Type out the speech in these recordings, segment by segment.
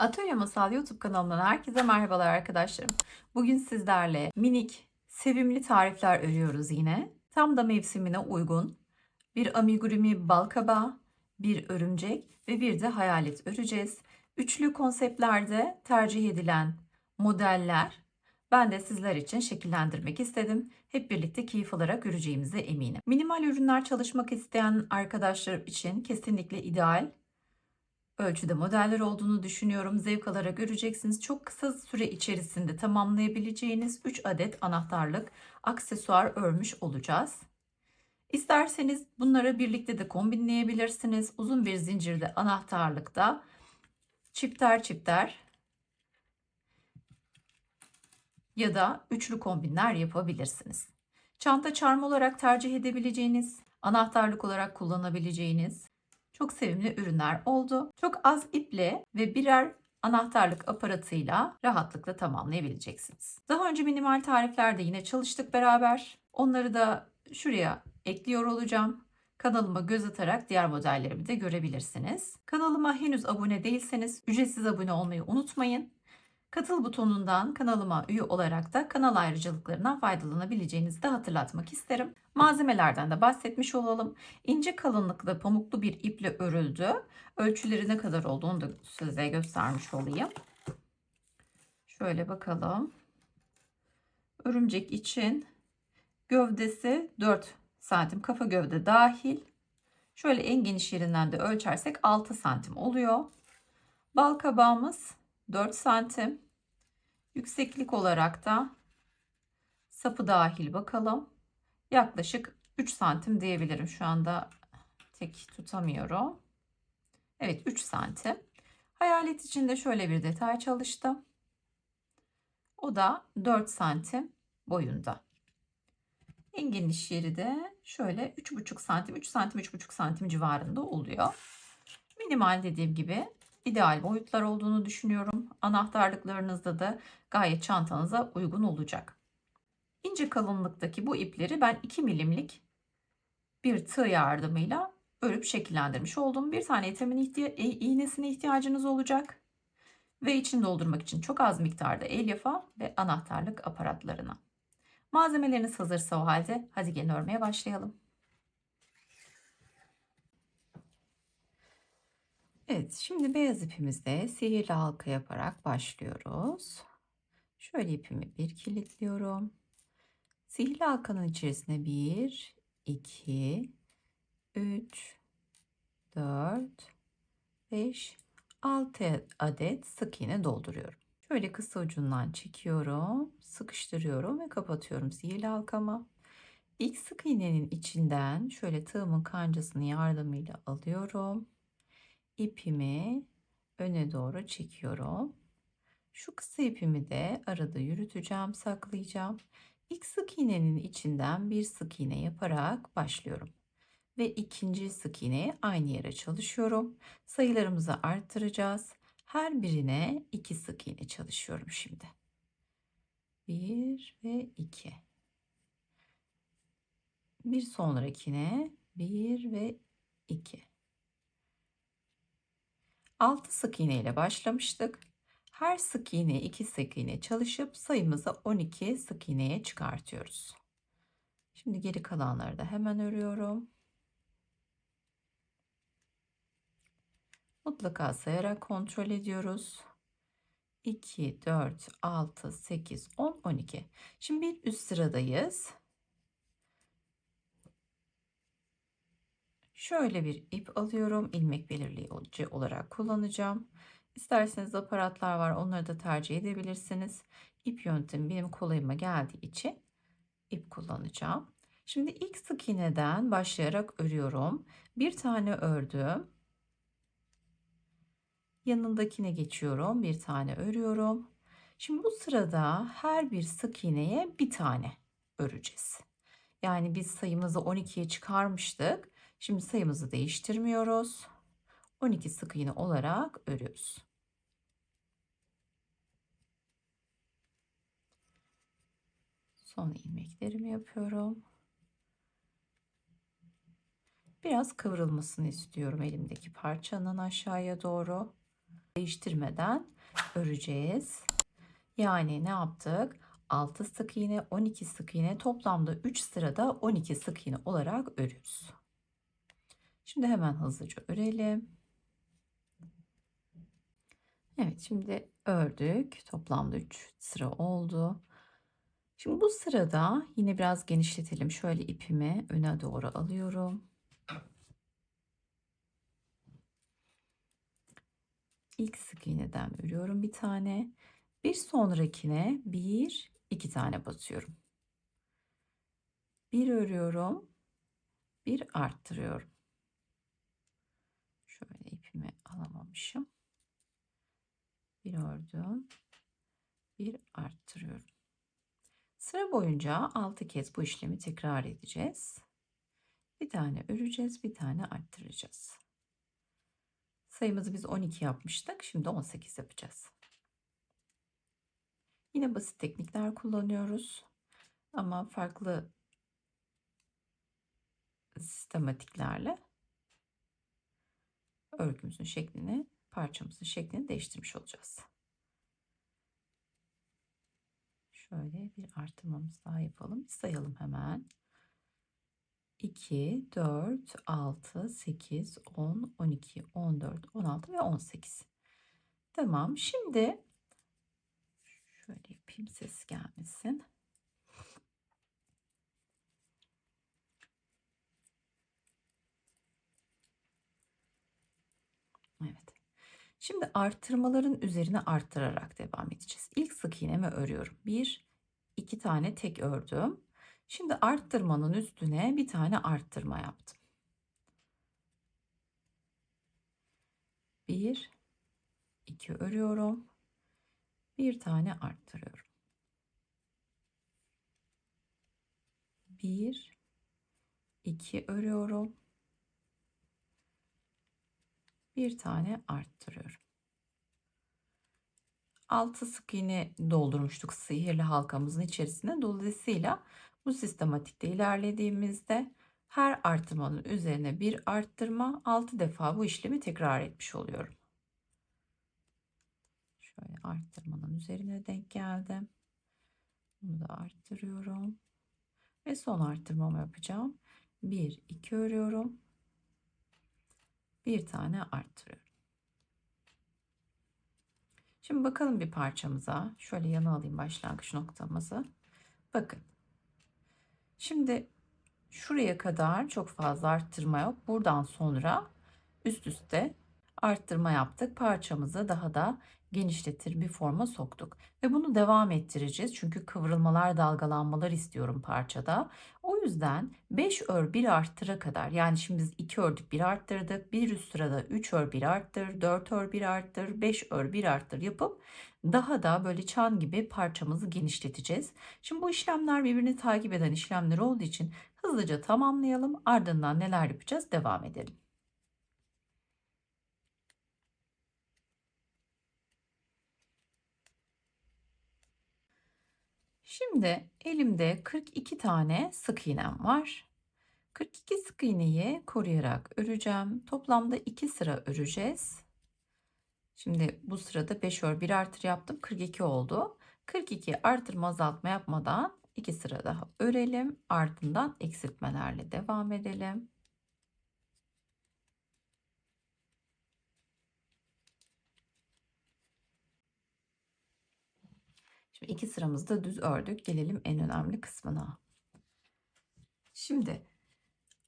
Atölye Masal YouTube kanalımdan herkese merhabalar arkadaşlarım. Bugün sizlerle minik, sevimli tarifler örüyoruz yine. Tam da mevsimine uygun bir amigurumi balkabağı, bir örümcek ve bir de hayalet öreceğiz. Üçlü konseptlerde tercih edilen modeller ben de sizler için şekillendirmek istedim. Hep birlikte keyif alarak öreceğimize eminim. Minimal ürünler çalışmak isteyen arkadaşlar için kesinlikle ideal ölçüde modeller olduğunu düşünüyorum. Zevk alarak göreceksiniz. Çok kısa süre içerisinde tamamlayabileceğiniz 3 adet anahtarlık aksesuar örmüş olacağız. İsterseniz bunları birlikte de kombinleyebilirsiniz. Uzun bir zincirde anahtarlıkta çifter çifter ya da üçlü kombinler yapabilirsiniz. Çanta charm olarak tercih edebileceğiniz, anahtarlık olarak kullanabileceğiniz çok sevimli ürünler oldu. Çok az iple ve birer anahtarlık aparatıyla rahatlıkla tamamlayabileceksiniz. Daha önce minimal tariflerde yine çalıştık beraber. Onları da şuraya ekliyor olacağım. Kanalıma göz atarak diğer modellerimi de görebilirsiniz. Kanalıma henüz abone değilseniz ücretsiz abone olmayı unutmayın. Katıl butonundan kanalıma üye olarak da kanal ayrıcalıklarından faydalanabileceğinizi de hatırlatmak isterim. Malzemelerden de bahsetmiş olalım. İnce kalınlıklı pamuklu bir iple örüldü. Ölçüleri ne kadar olduğunu da size göstermiş olayım. Şöyle bakalım. Örümcek için gövdesi 4 santim, kafa gövde dahil. Şöyle en geniş yerinden de ölçersek 6 santim oluyor. Bal kabağımız 4 santim. Yükseklik olarak da sapı dahil bakalım. Yaklaşık 3 santim diyebilirim. Şu anda tek tutamıyorum. Evet, 3 santim. Hayalet için de şöyle bir detay çalıştım. O da 4 santim boyunda. En geniş yeri de şöyle 3,5 santim, 3 santim, 3,5 santim civarında oluyor. Minimal dediğim gibi ideal boyutlar olduğunu düşünüyorum. Anahtarlıklarınızda da gayet çantanıza uygun olacak. İnce kalınlıktaki bu ipleri ben 2 milimlik bir tığ yardımıyla örüp şekillendirmiş oldum. Bir tane iğnesine ihtiyacınız olacak. Ve içini doldurmak için çok az miktarda elyafı ve anahtarlık aparatlarına. Malzemeleriniz hazırsa o halde hadi gelin örmeye başlayalım. Evet, şimdi beyaz ipimizde sihirli halka yaparak başlıyoruz. Şöyle ipimi bir kilitliyorum. Sihirli halkanın içerisine 1, 2, 3, 4, 5, 6 adet sık iğne dolduruyorum. Şöyle kısa ucundan çekiyorum, sıkıştırıyorum ve kapatıyorum sihirli halkamı. İlk sık iğnenin içinden şöyle tığımın kancasını yardımıyla alıyorum. İpimi öne doğru çekiyorum. Şu kısa ipimi de arada yürüteceğim, saklayacağım. İlk sık iğnenin içinden bir sık iğne yaparak başlıyorum. Ve ikinci sık iğneyi aynı yere çalışıyorum. Sayılarımızı arttıracağız. Her birine 2 sık iğne çalışıyorum şimdi. 1 ve 2. Bir sonrakine 1 ve 2. 6 sık iğne ile başlamıştık. Her sık iğne 2 sık iğne çalışıp sayımızı 12 sık iğneye çıkartıyoruz. Şimdi geri kalanları da hemen örüyorum. Mutlaka sayarak kontrol ediyoruz. 2, 4, 6, 8, 10, 12. Şimdi bir üst sıradayız. Şöyle bir ip alıyorum. İlmek belirleyici olarak kullanacağım. İsterseniz aparatlar var. Onları da tercih edebilirsiniz. İp yöntemi benim kolayıma geldiği için ip kullanacağım. Şimdi ilk sık iğneden başlayarak örüyorum. Bir tane ördüm. Yanındakine geçiyorum. Bir tane örüyorum. Şimdi bu sırada her bir sık iğneye bir tane öreceğiz. Yani biz sayımızı 12'ye çıkarmıştık. Şimdi sayımızı değiştirmiyoruz. 12 sık iğne olarak örüyoruz. Son ilmeklerimi yapıyorum. Biraz kıvrılmasını istiyorum elimdeki parçanın aşağıya doğru. değiştirmeden öreceğiz. Yani ne yaptık? 6 sık iğne, 12 sık iğne, toplamda 3 sırada 12 sık iğne olarak örüyoruz. Şimdi hemen hızlıca örelim. Evet, şimdi ördük. Toplamda 3 sıra oldu. Şimdi bu sırada yine biraz genişletelim. Şöyle ipimi öne doğru alıyorum. İlk sık iğneden örüyorum bir tane. Bir sonrakine 1, 2 tane batıyorum. Bir örüyorum, bir arttırıyorum. Şöyle ipimi alamamışım. Bir ördüm, bir arttırıyorum. Sıra boyunca 6 kez bu işlemi tekrar edeceğiz. Bir tane öreceğiz, bir tane arttıracağız. Sayımızı biz 12 yapmıştık. Şimdi 18 yapacağız. Yine basit teknikler kullanıyoruz. Ama farklı sistematiklerle örgümüzün şeklini, parçamızın şeklini değiştirmiş olacağız. Şöyle bir artırmamız daha yapalım. Sayalım hemen. 2, 4, 6, 8, 10, 12, 14, 16 ve 18. Tamam. Şimdi şöyle yapayım, ses gelmesin. Evet. Şimdi artırmaların üzerine arttırarak devam edeceğiz. İlk sık iğnemi örüyorum. 1, 2 tane tek ördüm. Şimdi arttırmanın üstüne bir tane arttırma yaptım. 1, 2 örüyorum. Bir tane arttırıyorum. 1, 2 örüyorum. Bir tane arttırıyorum. 6 sık iğne doldurmuştuk sihirli halkamızın içerisine. Dolayısıyla bu sistematikte ilerlediğimizde her artırmanın üzerine bir arttırma, 6 defa bu işlemi tekrar etmiş oluyorum. Şöyle arttırmanın üzerine denk geldim. Bunu da arttırıyorum. Ve son arttırmamı yapacağım. 1, 2 örüyorum. Bir tane arttırıyorum. Şimdi bakalım bir parçamıza. Şöyle yana alayım başlangıç noktamızı. Bakın. Şimdi şuraya kadar çok fazla arttırma yok. Buradan sonra üst üste arttırma yaptık. Parçamızı daha da genişletir bir forma soktuk. Ve bunu devam ettireceğiz. Çünkü kıvrılmalar, dalgalanmalar istiyorum parçada. O yüzden 5 ör 1 arttıra kadar, yani şimdi biz 2 ördük 1 arttırdık. Bir üst sırada 3 ör 1 arttır, 4 ör 1 arttır, 5 ör 1 arttır yapıp daha da böyle çan gibi parçamızı genişleteceğiz. Şimdi bu işlemler birbirini takip eden işlemler olduğu için hızlıca tamamlayalım. Ardından neler yapacağız? Devam edelim. Şimdi elimde 42 tane sık iğnem var. 42 sık iğneyi koruyarak öreceğim. Toplamda 2 sıra öreceğiz. Şimdi bu sırada 5 ör 1 artır yaptım. 42 oldu. 42 artırma azaltma yapmadan 2 sıra daha örelim. Ardından eksiltmelerle devam edelim. Şimdi 2 sıramızda düz ördük. Gelelim en önemli kısmına. Şimdi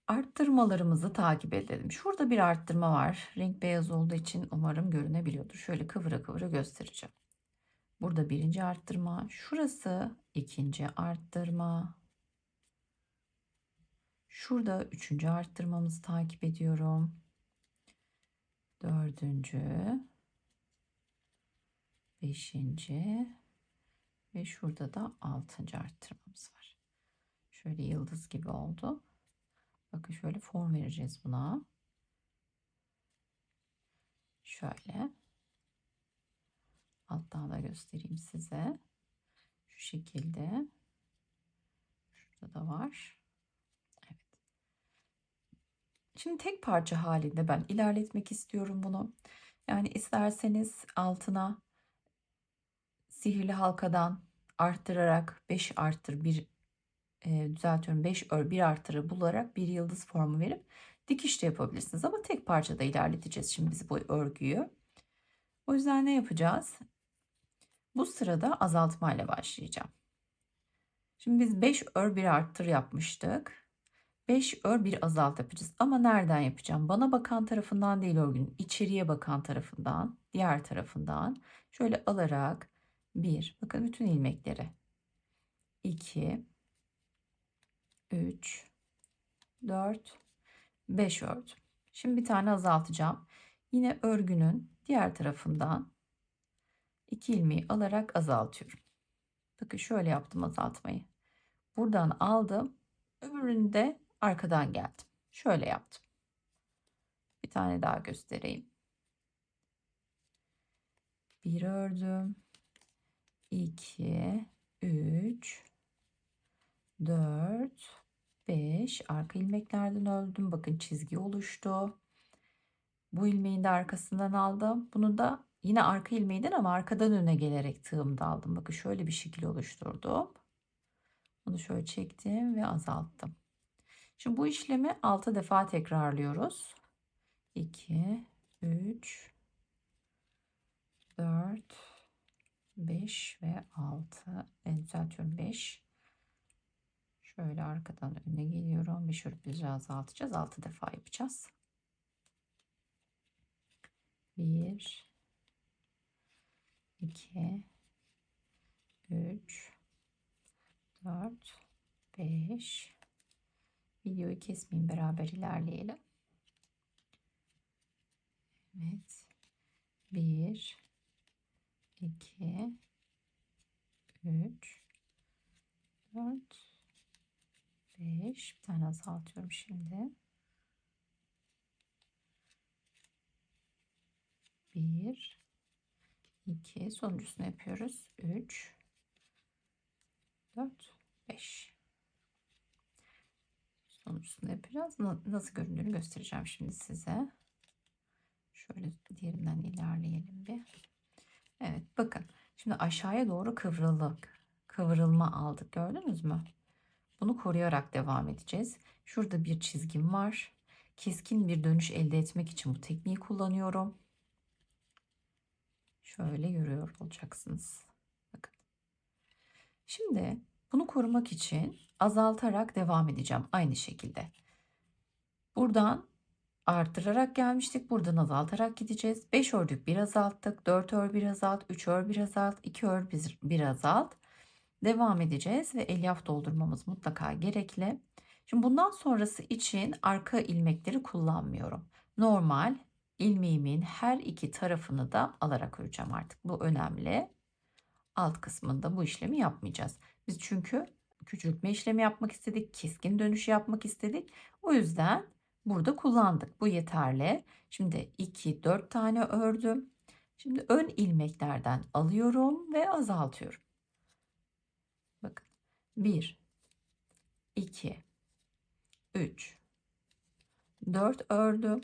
arttırmalarımızı takip edelim. Şurada bir arttırma var. Renk beyaz olduğu için umarım görünebiliyordur. Şöyle kıvıra kıvıra göstereceğim. Burada birinci arttırma. Şurası ikinci arttırma. Şurada üçüncü arttırmamızı takip ediyorum. Dördüncü. Beşinci. Ve şurada da altıncı arttırmamız var. Şöyle yıldız gibi oldu. Bakın şöyle form vereceğiz buna. Şöyle. Alttan da göstereyim size. Şu şekilde. Şurada da var. Evet. Şimdi tek parça halinde ben ilerletmek istiyorum bunu. Yani isterseniz altına sihirli halkadan arttırarak 5 artır 1 düzeltiyorum 5 ör 1 artırı bularak bir yıldız formu verip dikiş de yapabilirsiniz. Ama tek parçada ilerleteceğiz şimdi biz bu örgüyü. O yüzden ne yapacağız? Bu sırada azaltmayla başlayacağım. Şimdi biz 5 ör 1 arttır yapmıştık. 5 ör 1 azalt yapacağız. Ama nereden yapacağım? Bana bakan tarafından değil örgünün, içeriye bakan tarafından, diğer tarafından şöyle alarak 1, bakın bütün ilmekleri 2, 3, 4, 5 ördüm. Şimdi bir tane azaltacağım. Yine örgünün diğer tarafından 2 ilmeği alarak azaltıyorum. Bakın şöyle yaptım azaltmayı. Buradan aldım. Öbürünü de arkadan geldim. Şöyle yaptım. Bir tane daha göstereyim. Bir ördüm. 2, 3, 4, 5. Arka ilmeklerden ördüm. Bakın çizgi oluştu. Bu ilmeğin de arkasından aldım. Bunu da yine arka ilmeğinden ama arkadan öne gelerek tığımda aldım. Bakın şöyle bir şekil oluşturdum. Bunu şöyle çektim ve azalttım. Şimdi bu işlemi 6 defa tekrarlıyoruz. 2, 3, 4, 5 ve 6. Düzeltiyorum 5. Şöyle arkadan öne geliyorum. Bir şöyle azaltacağız. 6 defa yapacağız. 1, 2, 3, 4, 5. Videoyu kesmeyin, beraber ilerleyelim. Evet. 1, 2, 3, 4, 5. Bir tane azaltıyorum şimdi. 1, 2. Sonuncusunu yapıyoruz. 3, 4, 5. Sonuncusunu yapacağız. Nasıl göründüğünü göstereceğim şimdi size. Şöyle diğerinden ilerleyelim bir. Evet, bakın. Şimdi aşağıya doğru kıvrılma aldık. Gördünüz mü? Bunu koruyarak devam edeceğiz. Şurada bir çizgim var. Keskin bir dönüş elde etmek için bu tekniği kullanıyorum. Şöyle görüyor olacaksınız. Bakın. Şimdi bunu korumak için azaltarak devam edeceğim aynı şekilde. Buradan arttırarak gelmiştik. Buradan azaltarak gideceğiz. 5 ördük, 1 azalttık. 4 ör 1 azalt, 3 ör 1 azalt, 2 ör 1 azalt. Devam edeceğiz ve elyaf doldurmamız mutlaka gerekli. Şimdi bundan sonrası için arka ilmekleri kullanmıyorum. Normal ilmeğimin her iki tarafını da alarak öreceğim artık. Bu önemli. Alt kısmında bu işlemi yapmayacağız. Biz çünkü küçültme işlemi yapmak istedik. Keskin dönüş yapmak istedik. O yüzden burada kullandık. Bu yeterli. Şimdi 2, 4 tane ördüm. Şimdi ön ilmeklerden alıyorum ve azaltıyorum. Bakın. 1, 2, 3, 4 ördüm.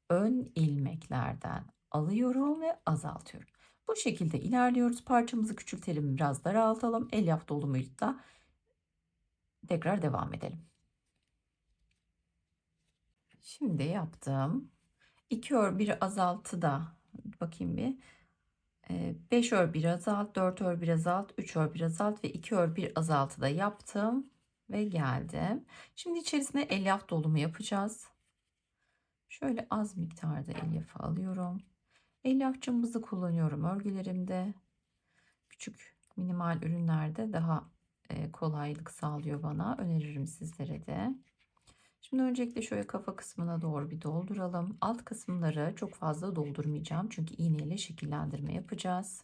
Ön ilmeklerden alıyorum ve azaltıyorum. Bu şekilde ilerliyoruz. Parçamızı küçültelim, biraz daraltalım. Elyaf dolumuyla tekrar devam edelim. Şimdi yaptım. 2 ör 1 azaltı da bakayım bir. 5 ör 1 azalt, 4 ör 1 azalt, 3 ör 1 azalt ve 2 ör 1 azaltı da yaptım ve geldim. Şimdi içerisine elyaf dolumu yapacağız. Şöyle az miktarda elyafı alıyorum. Elyaf cımbızı kullanıyorum örgülerimde. Küçük minimal ürünlerde daha kolaylık sağlıyor bana. Öneririm sizlere de. Şimdi öncelikle şöyle kafa kısmına doğru bir dolduralım. Alt kısımları çok fazla doldurmayacağım. Çünkü iğneyle şekillendirme yapacağız.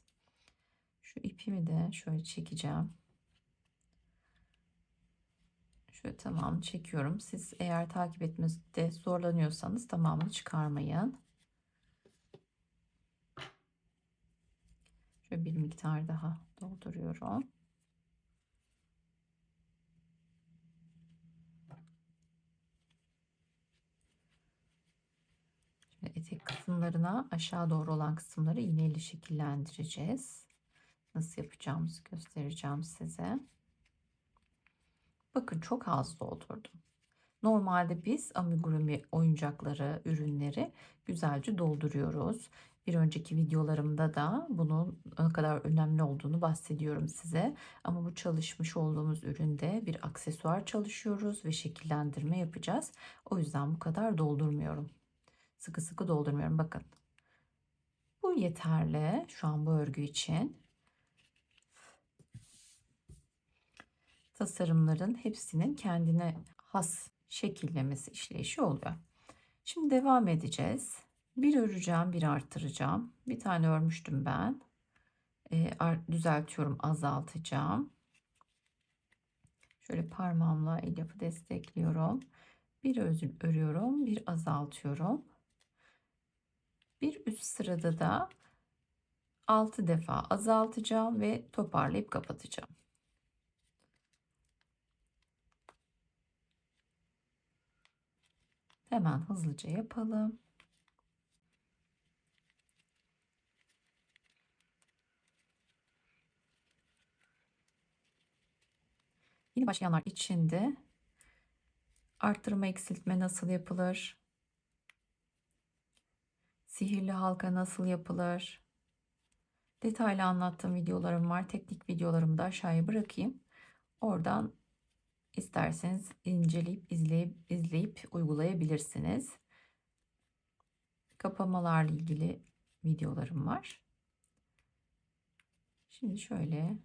Şu ipimi de şöyle çekeceğim. Şöyle tamam çekiyorum. Siz eğer takip etmede zorlanıyorsanız tamamını çıkarmayın. Şöyle bir miktar daha dolduruyorum. Şöyle etek kısımlarına, aşağı doğru olan kısımları iğneyle şekillendireceğiz. Nasıl yapacağımızı göstereceğim size. Bakın çok az doldurdum. Normalde biz amigurumi oyuncakları, ürünleri güzelce dolduruyoruz. Bir önceki videolarımda da bunun ne kadar önemli olduğunu bahsediyorum size. Ama bu çalışmış olduğumuz üründe bir aksesuar çalışıyoruz ve şekillendirme yapacağız. O yüzden bu kadar doldurmuyorum. Sıkı sıkı doldurmuyorum. Bakın. Bu yeterli şu an bu örgü için. Tasarımların hepsinin kendine has şekillemesi işleyişi oluyor. Şimdi devam edeceğiz. Bir öreceğim, bir arttıracağım. Bir tane örmüştüm ben. Düzeltiyorum, azaltacağım. Şöyle parmağımla elyafı destekliyorum. Bir örüyorum, bir azaltıyorum. Bir üst sırada da 6 defa azaltacağım ve toparlayıp kapatacağım. Hemen hızlıca yapalım. Yeni başlayanlar için de arttırma eksiltme nasıl yapılır? Sihirli halka nasıl yapılır? Detaylı anlattığım videolarım var. Teknik videolarımı da aşağıya bırakayım. Oradan isterseniz inceleyip izleyip uygulayabilirsiniz. Kapamalarla ilgili videolarım var. Şimdi şöyle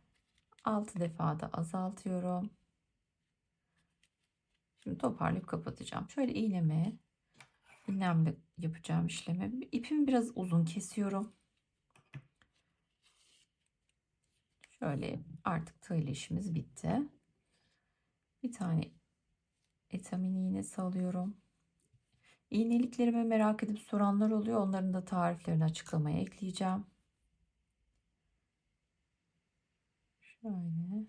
6 defa da azaltıyorum. Şimdi toparlayıp kapatacağım. Şöyle iğnemle yapacağım işlemi. İpimi biraz uzun kesiyorum. Şöyle artık tığ ile işimiz bitti. Bir tane etamin iğnesi alıyorum. İğneliklerimi merak edip soranlar oluyor. Onların da tariflerini açıklamaya ekleyeceğim. Şöyle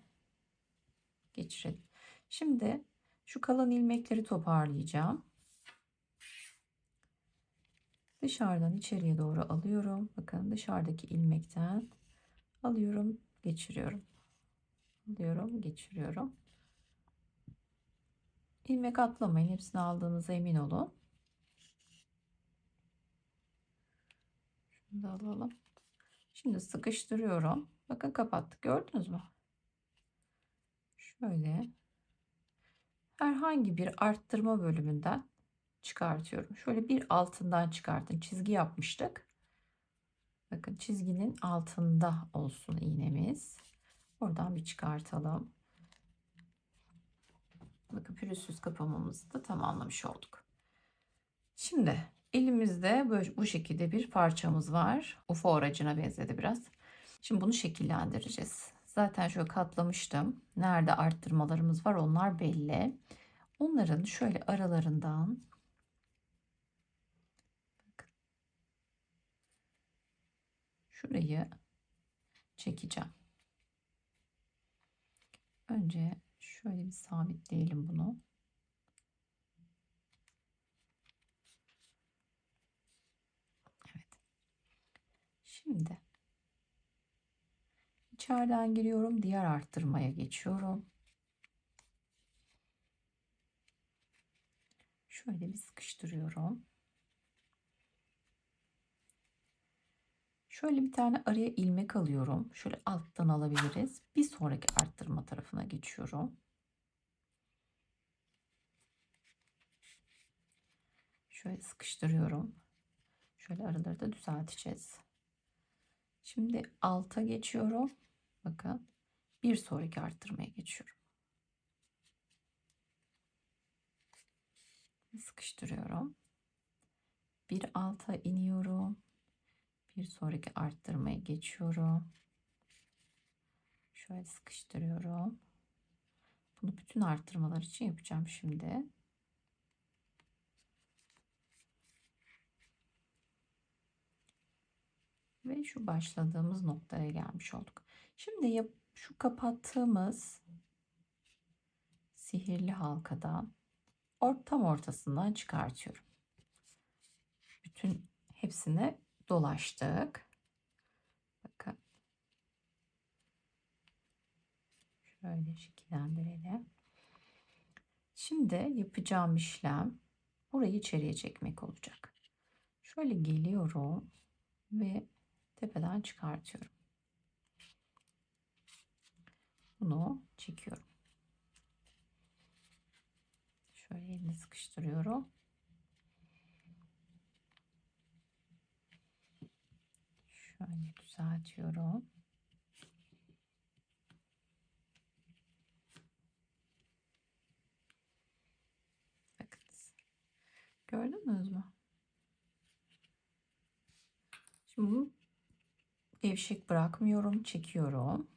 geçirelim. Şimdi şu kalan ilmekleri toparlayacağım. Dışarıdan içeriye doğru alıyorum. Bakın dışarıdaki ilmekten alıyorum, geçiriyorum. Alıyorum, geçiriyorum. İlmek atlamayın. Hepsini aldığınıza emin olun. Şunu da alalım. Şimdi sıkıştırıyorum. Bakın kapattık. Gördünüz mü? Şöyle herhangi bir arttırma bölümünden çıkartıyorum. Şöyle bir altından çıkartın. Çizgi yapmıştık. Bakın çizginin altında olsun iğnemiz. Oradan bir çıkartalım. Bakın pürüzsüz kapamamızı da tamamlamış olduk. Şimdi elimizde böyle bu şekilde bir parçamız var. UFO aracına benzedi biraz. Şimdi bunu şekillendireceğiz. Zaten şöyle katlamıştım. Nerede arttırmalarımız var onlar belli. Onların şöyle aralarından bakın, şurayı çekeceğim. Önce şöyle bir sabitleyelim bunu. Evet. Şimdi içeriden giriyorum. Diğer arttırmaya geçiyorum. Şöyle bir sıkıştırıyorum. Şöyle bir tane araya ilmek alıyorum. Şöyle alttan alabiliriz. Bir sonraki arttırma tarafına geçiyorum. Şöyle sıkıştırıyorum. Şöyle araları da düzelteceğiz. Şimdi alta geçiyorum. Bakın bir sonraki arttırmaya geçiyorum. Sıkıştırıyorum. Bir alta iniyorum. Bir sonraki arttırmaya geçiyorum. Şöyle sıkıştırıyorum. Bunu bütün arttırmalar için yapacağım şimdi. Ve şu başladığımız noktaya gelmiş olduk. Şimdi şu kapattığımız sihirli halkadan tam ortasından çıkartıyorum. Bütün hepsini dolaştık. Bakın. Şöyle şekillendirelim. Şimdi yapacağım işlem burayı içeriye çekmek olacak. Şöyle geliyorum ve tepeden çıkartıyorum. Bunu çekiyorum. Şöyle elini sıkıştırıyorum. Şöyle düzeltiyorum. Bakınız. Gördünüz mü? Şimdi bunu gevşek bırakmıyorum. Çekiyorum.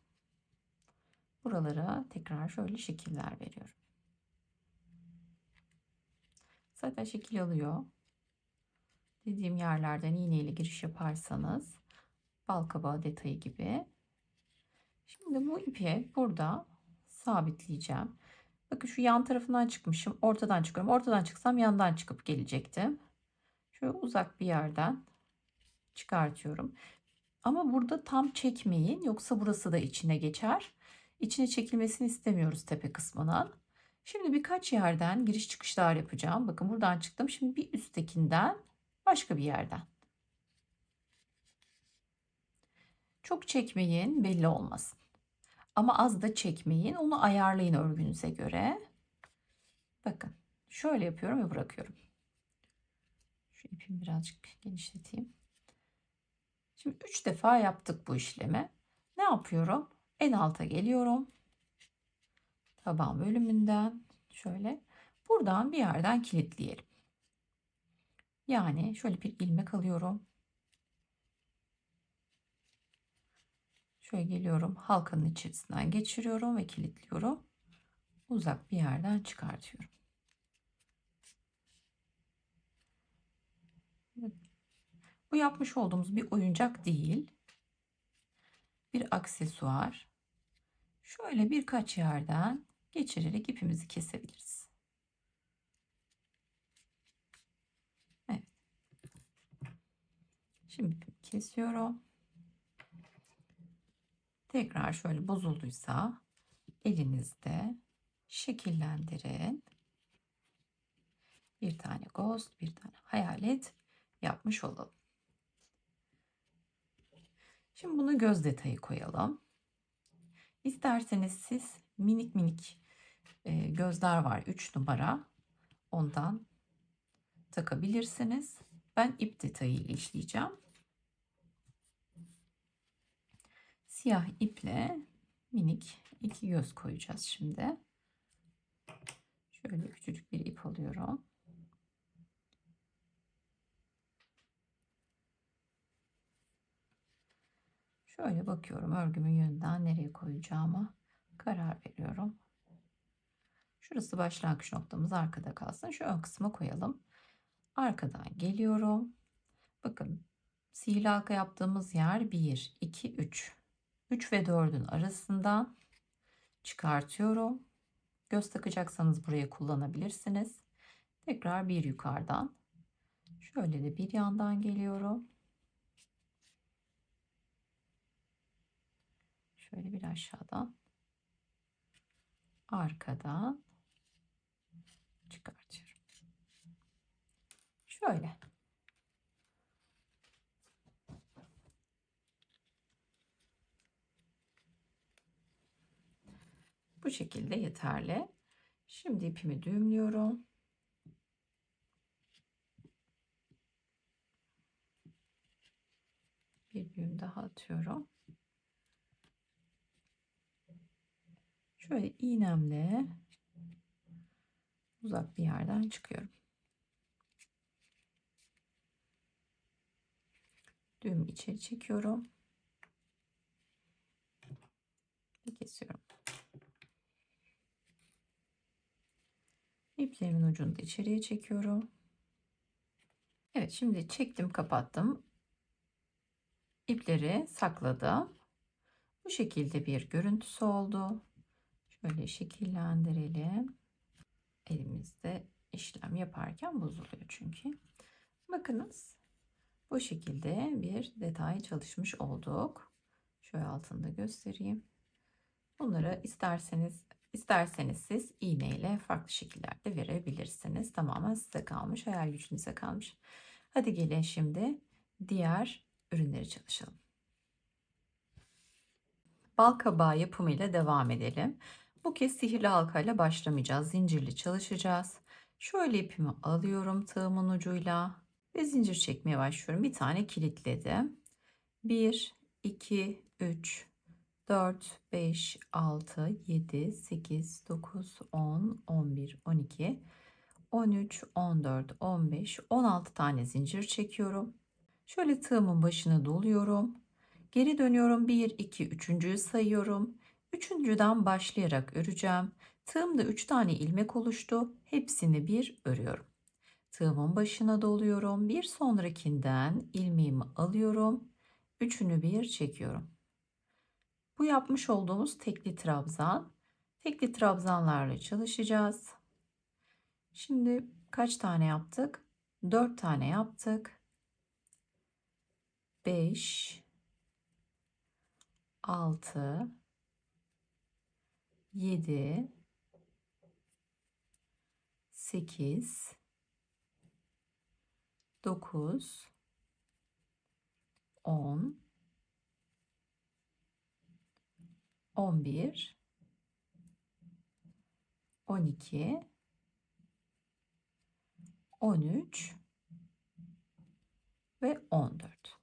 Buralara tekrar şöyle şekiller veriyorum. Zaten şekil alıyor. Dediğim yerlerden iğneyle giriş yaparsanız balkabağı detayı gibi. Şimdi bu ipi burada sabitleyeceğim. Bakın şu yan tarafından çıkmışım. Ortadan çıkıyorum. Ortadan çıksam yandan çıkıp gelecektim. Şöyle uzak bir yerden çıkartıyorum. Ama burada tam çekmeyin. Yoksa burası da içine geçer. İçine çekilmesini istemiyoruz tepe kısmının. Şimdi birkaç yerden giriş çıkışlar yapacağım. Bakın buradan çıktım. Şimdi bir üsttekinden başka bir yerden. Çok çekmeyin, belli olmasın. Ama az da çekmeyin. Onu ayarlayın örgünüze göre. Bakın şöyle yapıyorum ve bırakıyorum. Şu ipimi birazcık genişleteyim. Şimdi 3 defa yaptık bu işlemi. Ne yapıyorum? En alta geliyorum. Taban bölümünden şöyle buradan bir yerden kilitleyelim. Yani şöyle bir ilmek alıyorum. Şöyle geliyorum. Halkanın içerisinden geçiriyorum ve kilitliyorum. Uzak bir yerden çıkartıyorum. Bu yapmış olduğumuz bir oyuncak değil. Bir aksesuar. Şöyle birkaç yerden geçirerek ipimizi kesebiliriz. Evet. Şimdi ipimi kesiyorum. Tekrar şöyle bozulduysa elinizde şekillendirin. Bir tane ghost, bir tane hayalet yapmış olalım. Şimdi buna göz detayı koyalım. İsterseniz siz minik minik gözler var 3 numara. Ondan takabilirsiniz. Ben ip detayı ile işleyeceğim. Siyah iple minik 2 göz koyacağız şimdi. Şöyle küçücük bir ip alıyorum. Şöyle bakıyorum örgümün yönünden nereye koyacağıma karar veriyorum. Şurası başlangıç noktamız, arkada kalsın. Şu ön kısma koyalım. Arkadan geliyorum. Bakın sihirli halka yaptığımız yer 1, 2, 3. 3 ve 4'ün arasından çıkartıyorum. Göz takacaksanız buraya kullanabilirsiniz. Tekrar bir yukarıdan. Şöyle de bir yandan geliyorum. Şöyle bir aşağıdan. Arkadan çıkartıyorum. Şöyle. Bu şekilde yeterli. Şimdi ipimi düğümlüyorum. Bir düğüm daha atıyorum. Şöyle iğnemle uzak bir yerden çıkıyorum. Düğümü içeri çekiyorum. Ve kesiyorum. İplerimin ucunu da içeriye çekiyorum. Evet, şimdi çektim, kapattım. İpleri sakladım. Bu şekilde bir görüntüsü oldu. Şöyle şekillendirelim. Elimizde işlem yaparken bozuluyor çünkü. Bakınız. Bu şekilde bir detay çalışmış olduk. Şöyle altında göstereyim. Bunları isterseniz siz iğneyle farklı şekillerde verebilirsiniz. Tamamen size kalmış, hayal gücünüze kalmış. Hadi gelin şimdi diğer ürünleri çalışalım. Bal kabağı yapımıyla devam edelim. Bu kez sihirli halkayla başlamayacağız. Zincirli çalışacağız. Şöyle ipimi alıyorum tığımın ucuyla ve zincir çekmeye başlıyorum. Bir tane kilitledim. 1, 2, 3, 4, 5, 6, 7, 8, 9, 10, 11, 12, 13, 14, 15, 16 tane zincir çekiyorum. Şöyle tığımın başını doluyorum. Geri dönüyorum. 1, 2, üçüncüyü sayıyorum. Üçüncüden başlayarak öreceğim. Tığımda 3 tane ilmek oluştu. Hepsini bir örüyorum. Tığımın başına doluyorum. Bir sonrakinden ilmeğimi alıyorum. Üçünü bir çekiyorum. Bu yapmış olduğumuz tekli trabzan. Tekli trabzanlarla çalışacağız. Şimdi kaç tane yaptık? 4 tane yaptık. 5, 6, 7, 8, 9, 10, 11, 12, 13 ve 14.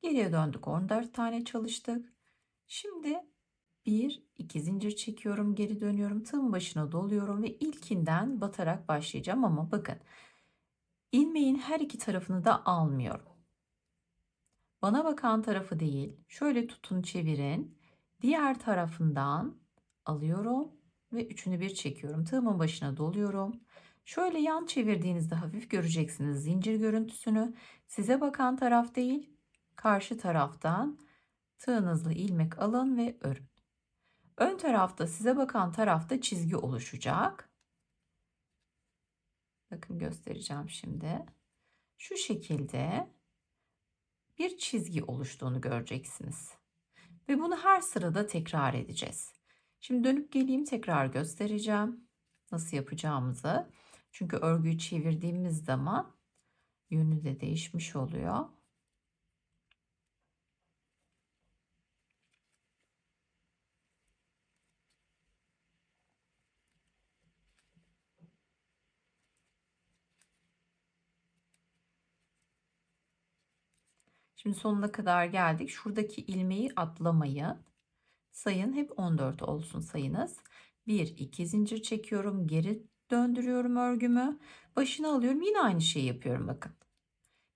Geriye döndük. 14 tane çalıştık. Şimdi 1, 2 zincir çekiyorum. Geri dönüyorum. Tığın başına doluyorum ve ilkinden batarak başlayacağım ama bakın ilmeğin her iki tarafını da almıyorum. Bana bakan tarafı değil. Şöyle tutun, çevirin. Diğer tarafından alıyorum ve üçünü bir çekiyorum. Tığımın başına doluyorum. Şöyle yan çevirdiğinizde hafif göreceksiniz zincir görüntüsünü. Size bakan taraf değil, karşı taraftan tığınızla ilmek alın ve örün. Ön tarafta size bakan tarafta çizgi oluşacak. Bakın göstereceğim şimdi. Şu şekilde bir çizgi oluştuğunu göreceksiniz. Ve bunu her sırada tekrar edeceğiz. Şimdi dönüp geleyim, tekrar göstereceğim nasıl yapacağımızı. Çünkü örgüyü çevirdiğimiz zaman yönü de değişmiş oluyor. Şimdi sonuna kadar geldik. Şuradaki ilmeği atlamayın. Sayın hep 14 olsun sayınız. 1, 2 zincir çekiyorum. Geri döndürüyorum örgümü. Başını alıyorum. Yine aynı şeyi yapıyorum bakın.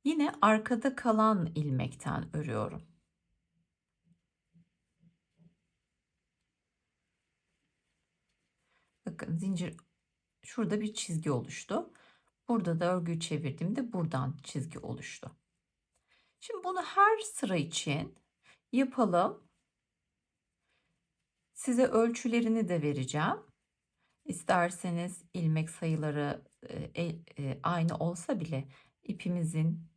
Yine arkada kalan ilmekten örüyorum. Bakın zincir, şurada bir çizgi oluştu. Burada da örgüyü çevirdiğimde buradan çizgi oluştu. Şimdi bunu her sıra için yapalım. Size ölçülerini de vereceğim. İsterseniz ilmek sayıları aynı olsa bile ipimizin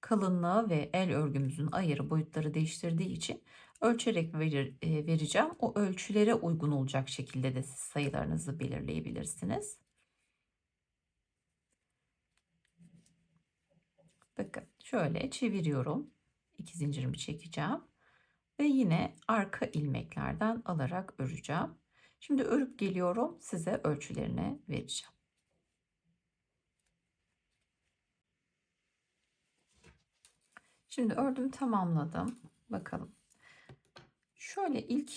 kalınlığı ve el örgümüzün ayarı boyutları değiştirdiği için ölçerek vereceğim. O ölçülere uygun olacak şekilde de siz sayılarınızı belirleyebilirsiniz. Bakın şöyle çeviriyorum. 2 zincirimi çekeceğim. Ve yine arka ilmeklerden alarak öreceğim. Şimdi örüp geliyorum. Size ölçülerini vereceğim. Şimdi ördüm, tamamladım. Bakalım. Şöyle ilk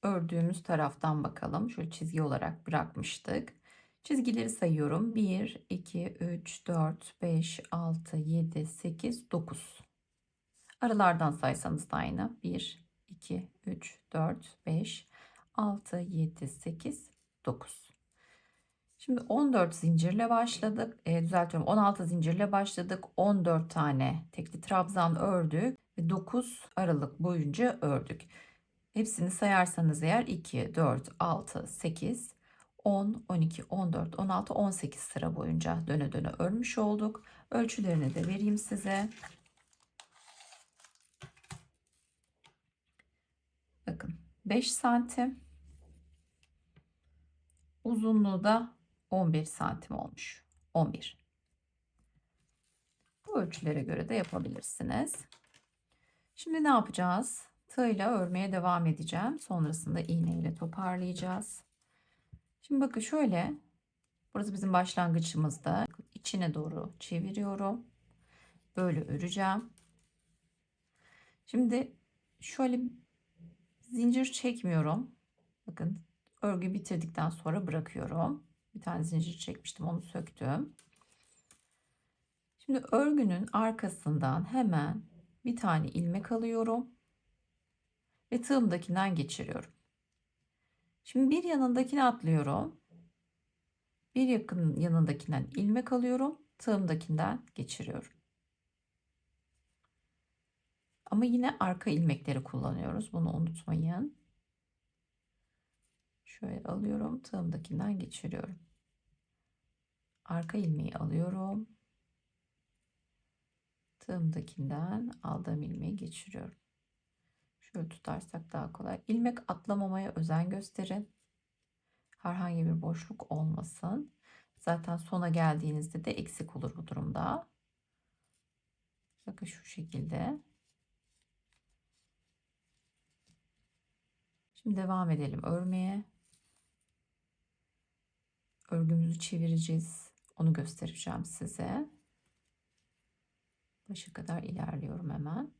ördüğümüz taraftan bakalım. Şöyle çizgi olarak bırakmıştık. Çizgileri sayıyorum. 1, 2, 3, 4, 5, 6, 7, 8, 9. Aralardan saysanız da aynı. 1, 2, 3, 4, 5, 6, 7, 8, 9. Şimdi 14 zincirle başladık. Düzeltiyorum. 16 zincirle başladık. 14 tane tekli trabzan ördük ve 9 aralık boyunca ördük. Hepsini sayarsanız eğer 2, 4, 6, 8, 10, 12, 14, 16, 18 sıra boyunca döne döne örmüş olduk. Ölçülerini de vereyim size. Bakın 5 santim. Uzunluğu da 11 santim olmuş. 11. Bu ölçülere göre de yapabilirsiniz. Şimdi ne yapacağız? Tığla örmeye devam edeceğim. Sonrasında iğne ile toparlayacağız. Şimdi bakın şöyle. Burası bizim başlangıcımızda. İçine doğru çeviriyorum. Böyle öreceğim. Şimdi şöyle zincir çekmiyorum. Bakın örgü bitirdikten sonra bırakıyorum. Bir tane zincir çekmiştim, onu söktüm. Şimdi örgünün arkasından hemen bir tane ilmek alıyorum ve tığımdakinden geçiriyorum. Şimdi bir yanındakini atlıyorum. Bir yakın yanındakinden ilmek alıyorum. Tığımdakinden geçiriyorum. Ama yine arka ilmekleri kullanıyoruz. Bunu unutmayın. Şöyle alıyorum. Tığımdakinden geçiriyorum. Arka ilmeği alıyorum. Tığımdakinden aldığım ilmeği geçiriyorum. Şöyle tutarsak daha kolay. İlmek atlamamaya özen gösterin. Herhangi bir boşluk olmasın. Zaten sona geldiğinizde de eksik olur bu durumda. Bakın şu şekilde. Şimdi devam edelim örmeye. Örgümüzü çevireceğiz. Onu göstereceğim size. Başa kadar ilerliyorum hemen.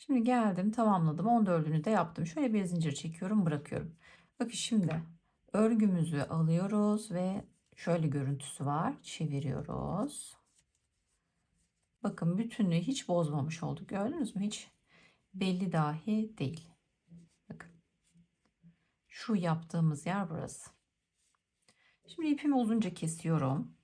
Şimdi geldim, tamamladım. 14'ünü de yaptım. Şöyle bir zincir çekiyorum, bırakıyorum. Bakın şimdi örgümüzü alıyoruz ve şöyle görüntüsü var. Çeviriyoruz. Bakın bütünlüğü hiç bozmamış olduk. Gördünüz mü? Hiç belli dahi değil. Bakın. Şu yaptığımız yer burası. Şimdi ipimi uzunca kesiyorum.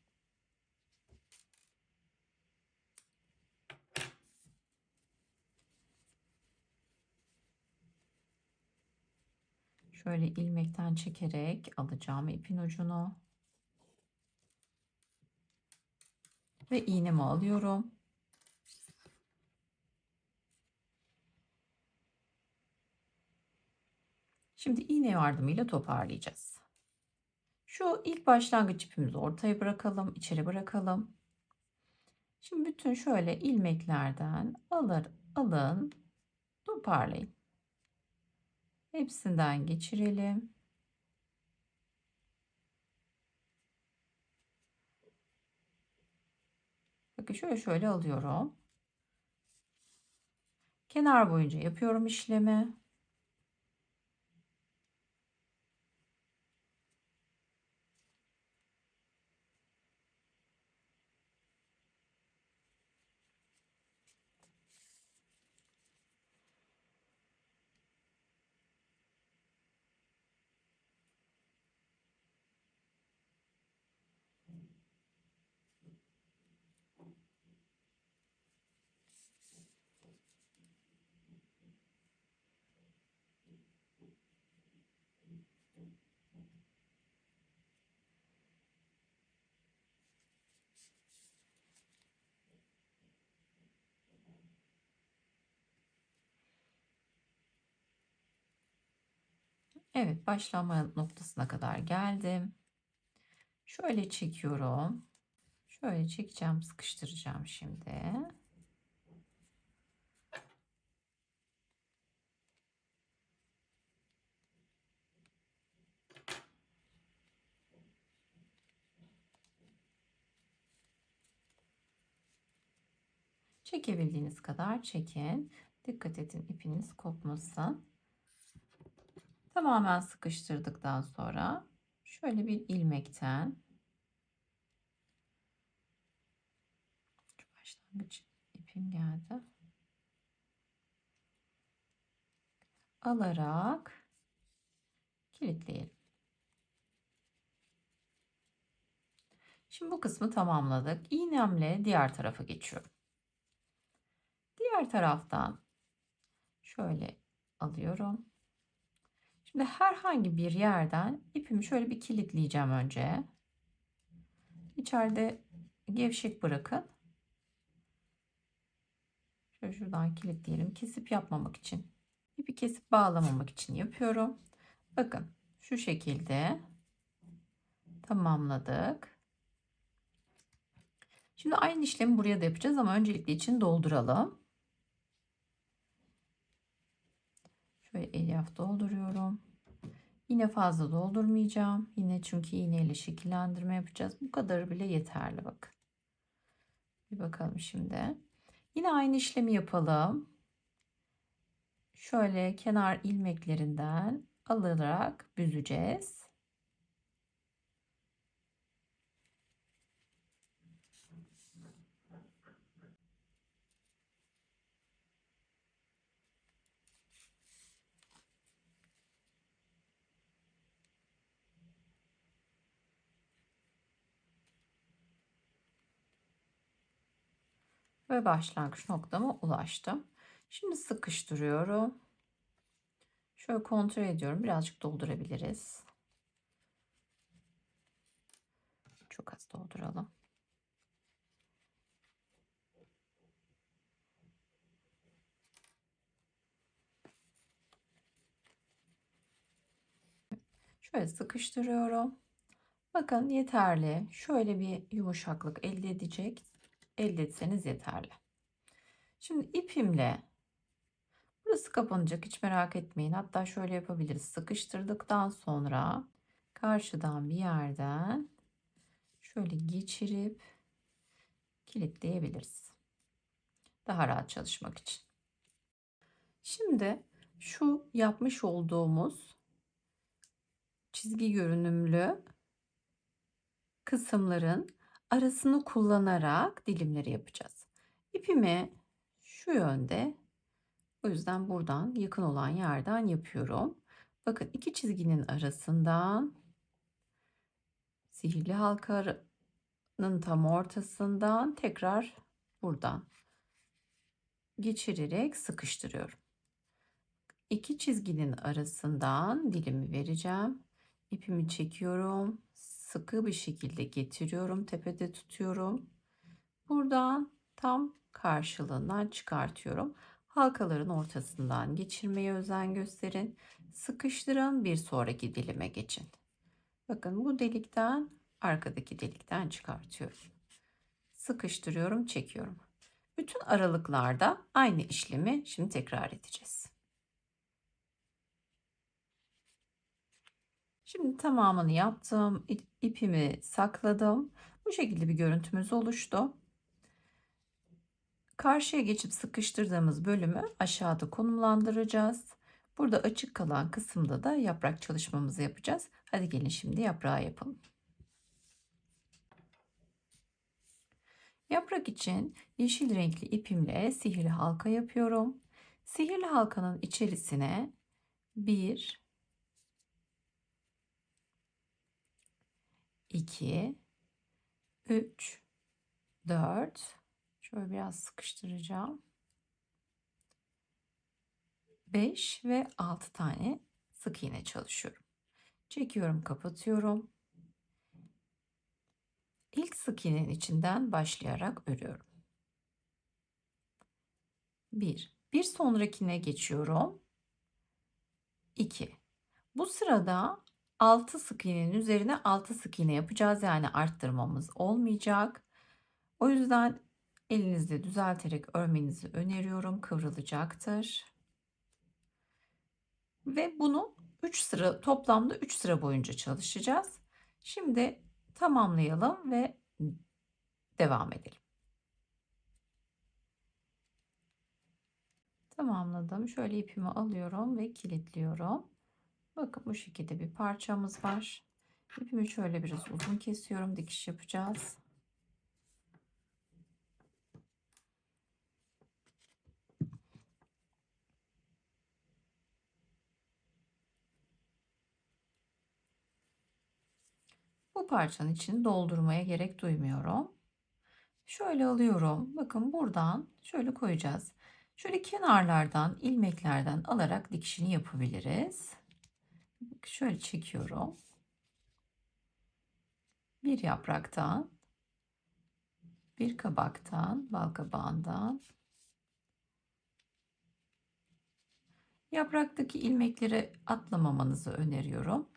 Şöyle ilmekten çekerek alacağım ipin ucunu. Ve iğnemi alıyorum. Şimdi iğne yardımıyla toparlayacağız. Şu ilk başlangıç ipimizi ortaya bırakalım, içeri bırakalım. Şimdi bütün şöyle ilmeklerden alın, toparlayın. Hepsinden geçirelim. Bakın şöyle alıyorum. Kenar boyunca yapıyorum işlemi. Evet, başlama noktasına kadar geldim. Şöyle çekiyorum. Şöyle çekeceğim, sıkıştıracağım şimdi. Çekebildiğiniz kadar çekin. Dikkat edin ipiniz kopmasın. Tamamen sıkıştırdıktan sonra şöyle bir ilmekten şu başlangıç ipim geldi. Alarak kilitleyelim. Şimdi bu kısmı tamamladık. İğnemle diğer tarafa geçiyorum. Diğer taraftan şöyle alıyorum. Şimdi herhangi bir yerden ipimi şöyle bir kilitleyeceğim önce. İçeride gevşek bırakın. Şöyle şuradan kilitleyelim. Kesip yapmamak için. İpi kesip bağlamamak için yapıyorum. Bakın şu şekilde tamamladık. Şimdi aynı işlemi buraya da yapacağız ama öncelikle için dolduralım. Şöyle elyaf dolduruyorum. Yine fazla doldurmayacağım. Yine çünkü iğneyle şekillendirme yapacağız. Bu kadar bile yeterli bakın. Bir bakalım şimdi. Yine aynı işlemi yapalım. Şöyle kenar ilmeklerinden alarak büzeceğiz. Ve başlangıç noktama ulaştım. Şimdi sıkıştırıyorum. Şöyle kontrol ediyorum. Birazcık doldurabiliriz. Çok az dolduralım. Şöyle sıkıştırıyorum. Bakın yeterli. Şöyle bir yumuşaklık elde etseniz yeterli. Şimdi ipimle burası kapanacak, hiç merak etmeyin. Hatta şöyle yapabiliriz. Sıkıştırdıktan sonra karşıdan bir yerden şöyle geçirip kilitleyebiliriz. Daha rahat çalışmak için. Şimdi şu yapmış olduğumuz çizgi görünümlü kısımların arasını kullanarak dilimleri yapacağız. İpimi şu yönde, o yüzden buradan yakın olan yerden yapıyorum. Bakın iki çizginin arasından sihirli halkanın tam ortasından tekrar buradan geçirerek sıkıştırıyorum. İki çizginin arasından dilimi vereceğim. İpimi çekiyorum. Sıkı bir şekilde getiriyorum. Tepede tutuyorum. Buradan tam karşılığından çıkartıyorum. Halkaların ortasından geçirmeye özen gösterin. Sıkıştırın, bir sonraki dilime geçin. Bakın bu delikten arkadaki delikten çıkartıyorum. Sıkıştırıyorum, çekiyorum. Bütün aralıklarda aynı işlemi şimdi tekrar edeceğiz. Şimdi tamamını yaptım. İpimi sakladım. Bu şekilde bir görüntümüz oluştu. Karşıya geçip sıkıştırdığımız bölümü aşağıda konumlandıracağız. Burada açık kalan kısımda da yaprak çalışmamızı yapacağız. Hadi gelin şimdi yaprağı yapalım. Yaprak için yeşil renkli ipimle sihirli halka yapıyorum. Sihirli halkanın içerisine 1, 2, 3, 4, şöyle biraz sıkıştıracağım. 5 ve 6 tane sık iğne çalışıyorum. Çekiyorum, kapatıyorum. İlk sık iğnenin içinden başlayarak örüyorum. 1. Bir sonrakine geçiyorum. 2. Bu sırada 6 sık iğnenin üzerine 6 sık iğne yapacağız. Yani arttırmamız olmayacak. O yüzden elinizde düzelterek örmenizi öneriyorum. Kıvrılacaktır. Ve bunu 3 sıra, toplamda 3 sıra boyunca çalışacağız. Şimdi tamamlayalım ve devam edelim. Tamamladım. Şöyle ipimi alıyorum ve kilitliyorum. Bakın bu şekilde bir parçamız var. İpimi şöyle biraz uzun kesiyorum. Dikiş yapacağız. Bu parçanın içini doldurmaya gerek duymuyorum. Şöyle alıyorum. Bakın buradan şöyle koyacağız. Şöyle kenarlardan, ilmeklerden alarak dikişini yapabiliriz. Şöyle çekiyorum. Bir yapraktan, bir kabaktan, balkabağından yapraktaki ilmekleri atlamamanızı öneriyorum.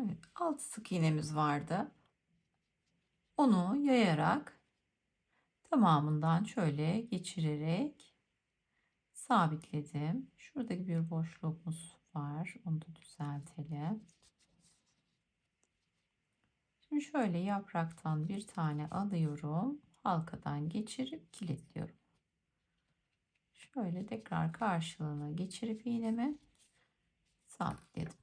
Evet, 6 sık iğnemiz vardı. Onu yayarak tamamından şöyle geçirerek sabitledim. Şuradaki bir boşluğumuz var. Onu da düzeltelim. Şimdi şöyle yapraktan bir tane alıyorum. Halkadan geçirip kilitliyorum. Şöyle tekrar karşılığına geçirip iğnemi sabitledim.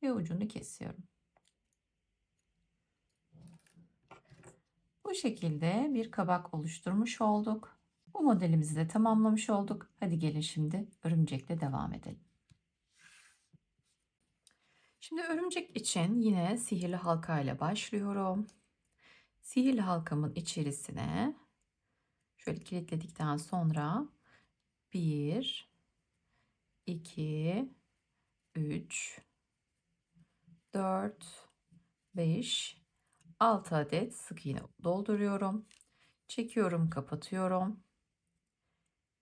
Ve ucunu kesiyorum. Bu şekilde bir kabak oluşturmuş olduk. Bu modelimizi de tamamlamış olduk. Hadi gelin şimdi örümcekle devam edelim. Şimdi örümcek için yine sihirli halka ile başlıyorum. Sihirli halkamın içerisine şöyle kilitledikten sonra 1, 2, 3, 4, 5, 6 adet sık iğne dolduruyorum. Çekiyorum, kapatıyorum.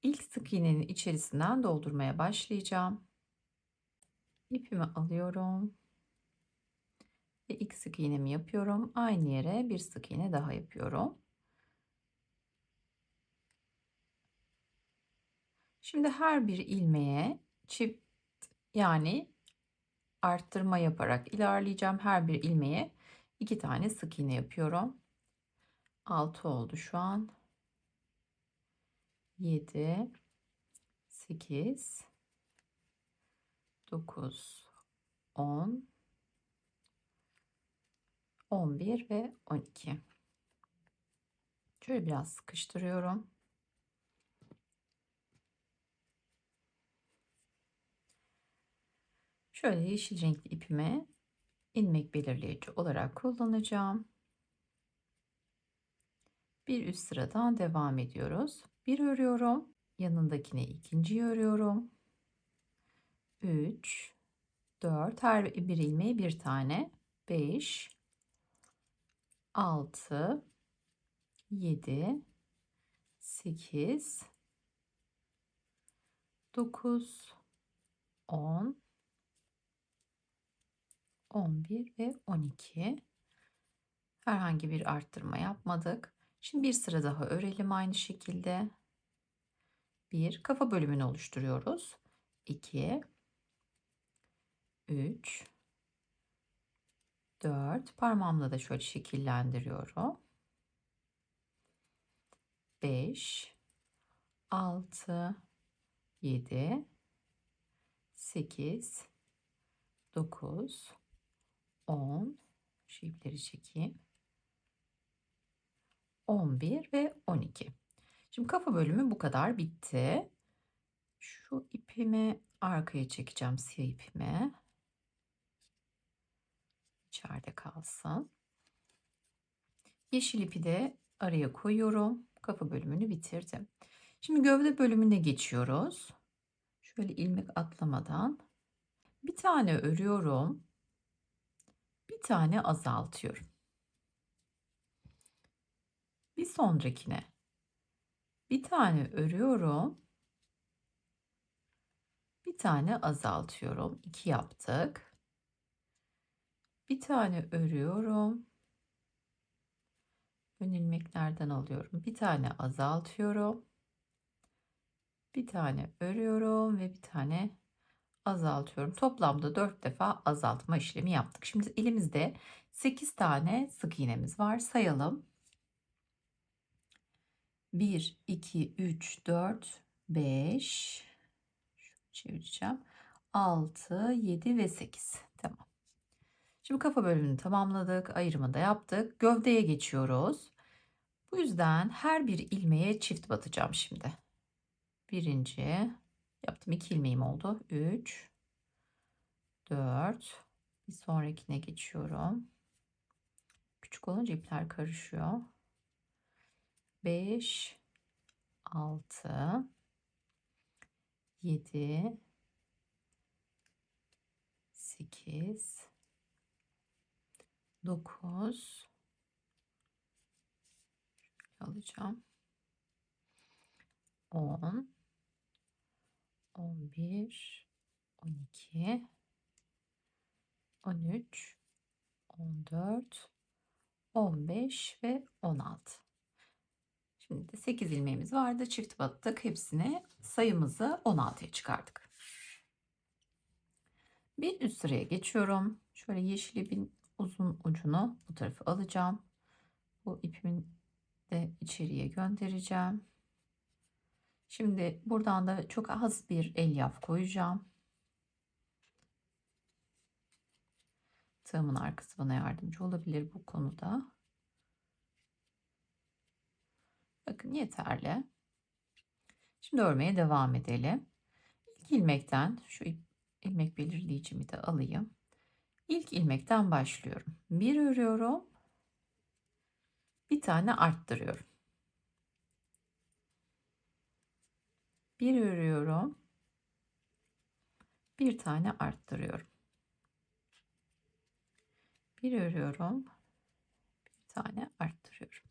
İlk sık iğnenin içerisinden doldurmaya başlayacağım. İpimi alıyorum. Ve ilk sık iğnemi yapıyorum. Aynı yere bir sık iğne daha yapıyorum. Şimdi her bir ilmeğe çift yani arttırma yaparak ilerleyeceğim. Her bir ilmeğe 2 tane sık iğne yapıyorum. 6 oldu şu an. 7, 8, 9, 10, 11 ve 12. Şöyle biraz sıkıştırıyorum. Şöyle yeşil renkli ipimi ilmek belirleyici olarak kullanacağım. Bir üst sıradan devam ediyoruz. Bir örüyorum. Yanındakine ikinciyi örüyorum. 3, 4, her bir ilmeğe bir tane. 5, 6, 7, 8, 9, 10, 11 ve 12. Herhangi bir arttırma yapmadık. Şimdi bir sıra daha örelim aynı şekilde. Bir kafa bölümünü oluşturuyoruz. 2, 3, 4, parmağımla da şöyle şekillendiriyorum. 5, 6, 7, 8, 9, 10, şu ipleri çekeyim. 11 ve 12. Şimdi kafa bölümü bu kadar bitti. Şu ipimi arkaya çekeceğim, siyah ipimi. İçeride kalsın. Yeşil ipi de araya koyuyorum. Kafa bölümünü bitirdim. Şimdi gövde bölümüne geçiyoruz. Şöyle ilmek atlamadan bir tane örüyorum. Bir tane azaltıyorum. Bir sonrakine bir tane örüyorum. Bir tane azaltıyorum. 2 yaptık. Bir tane örüyorum. ön ilmeklerden alıyorum. Bir tane azaltıyorum. Bir tane örüyorum ve bir tane azaltıyorum. Toplamda 4 defa azaltma işlemi yaptık. Şimdi elimizde 8 tane sık iğnemiz var. Sayalım. 1, 2, 3, 4, 5. Çevireceğim. 6, 7 ve 8. Tamam. Şimdi kafa bölümünü tamamladık. Ayrımı da yaptık. Gövdeye geçiyoruz. Bu yüzden her bir ilmeğe çift batacağım şimdi. Birinci yaptım. 2 ilmeğim oldu. 3, 4. Bir sonrakine geçiyorum. Küçük olunca ipler karışıyor. 5, 6, 7, 8, 9 alacağım. 10, 11, 12, 13, 14, 15 ve 16. Şimdi de 8 ilmeğimiz vardı. Çift battık. Hepsini sayımızı 16'ya çıkardık. Bir üst sıraya geçiyorum. Şöyle yeşil ipin uzun ucunu bu tarafa alacağım. Bu ipimin de içeriye göndereceğim. Şimdi buradan da çok az bir elyaf koyacağım. Tığımın arkası bana yardımcı olabilir bu konuda. Bakın yeterli. Şimdi örmeye devam edelim. İlk ilmekten şu ilmek belirleyicimi de alayım. İlk ilmekten başlıyorum. Bir örüyorum. Bir tane arttırıyorum. Bir örüyorum. Bir tane arttırıyorum. Bir örüyorum. Bir tane arttırıyorum.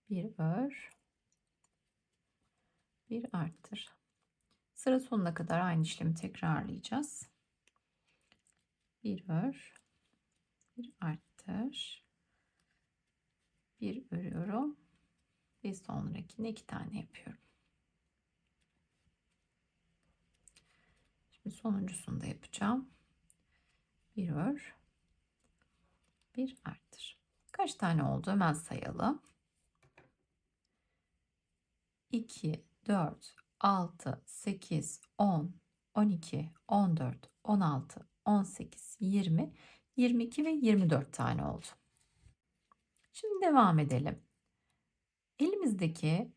Bir ör. Bir arttır. Sıra sonuna kadar aynı işlemi tekrarlayacağız. Bir ör. Bir arttır. Bir örüyorum. Bir sonrakine 2 tane yapıyorum. Şimdi sonuncusunu da yapacağım. Bir ör. Bir arttır. Kaç tane oldu? Hemen sayalım. 2, 4, 6, 8, 10, 12, 14, 16, 18, 20, 22 ve 24 tane oldu. Şimdi devam edelim. Elimizdeki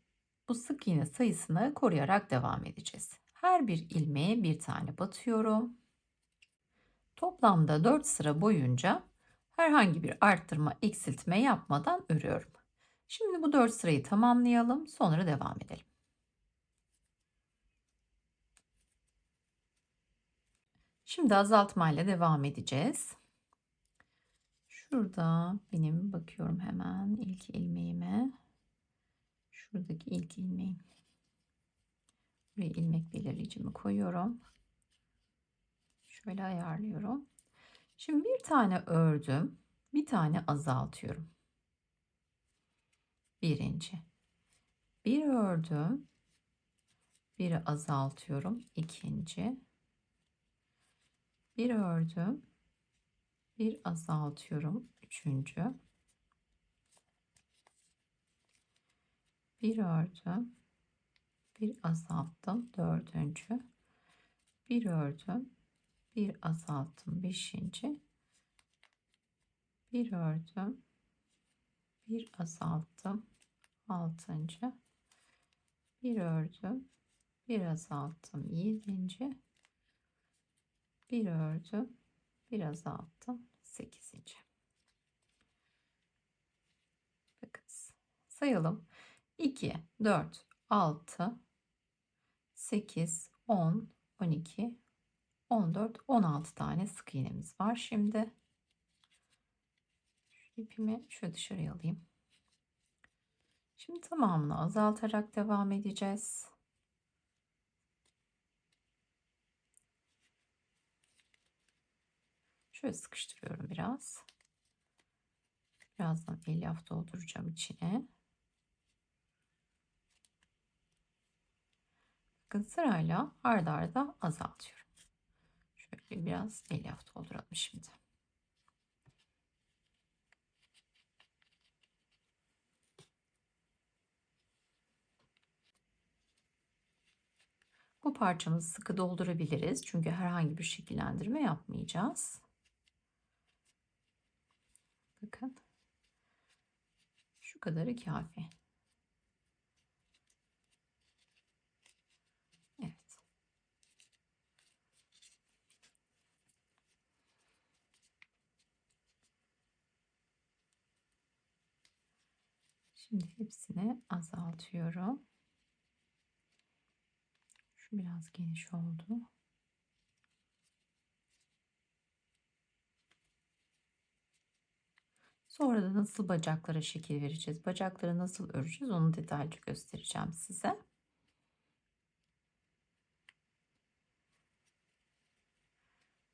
bu sık iğne sayısını koruyarak devam edeceğiz. Her bir ilmeğe bir tane batıyorum. Toplamda 4 sıra boyunca herhangi bir arttırma, eksiltme yapmadan örüyorum. Şimdi bu 4 sırayı tamamlayalım, sonra devam edelim. Şimdi azaltmayla devam edeceğiz. Şurada benim bakıyorum hemen ilk ilmeğime. Şuradaki ilk ilmeğim. Buraya ilmek belirleyicimi koyuyorum. Şöyle ayarlıyorum. Şimdi bir tane ördüm. Bir tane azaltıyorum. Birinci. Bir ördüm. Biri azaltıyorum. İkinci. Bir ördüm. Bir azaltıyorum. Üçüncü. Bir ördüm. Bir azalttım. Dördüncü. Bir ördüm. Bir azalttım. Beşinci. Bir ördüm. Bir azalttım. Altıncı. Bir ördüm. Bir azalttım. Yedinci. Bir ördüm. Bir azalttım. Sekizinci. Bakın sayalım. 2, 4, 6, 8, 10, 12, 14, 16 tane sık iğnemiz var. Şimdi şu ipimi şöyle dışarıya alayım. Şimdi tamamını azaltarak devam edeceğiz. Şöyle sıkıştırıyorum biraz. Birazdan elyaf dolduracağım içine. Bakın sırayla ard arda azaltıyorum. Şöyle biraz elyaf dolduralım şimdi. Bu parçamızı sıkı doldurabiliriz. Çünkü herhangi bir şekillendirme yapmayacağız. Bakın. Şu kadarı kafi. Evet. Şimdi hepsini azaltıyorum. Şu biraz geniş oldu. Sonra da nasıl bacaklara şekil vereceğiz, bacakları nasıl öreceğiz onu detaylıca göstereceğim size.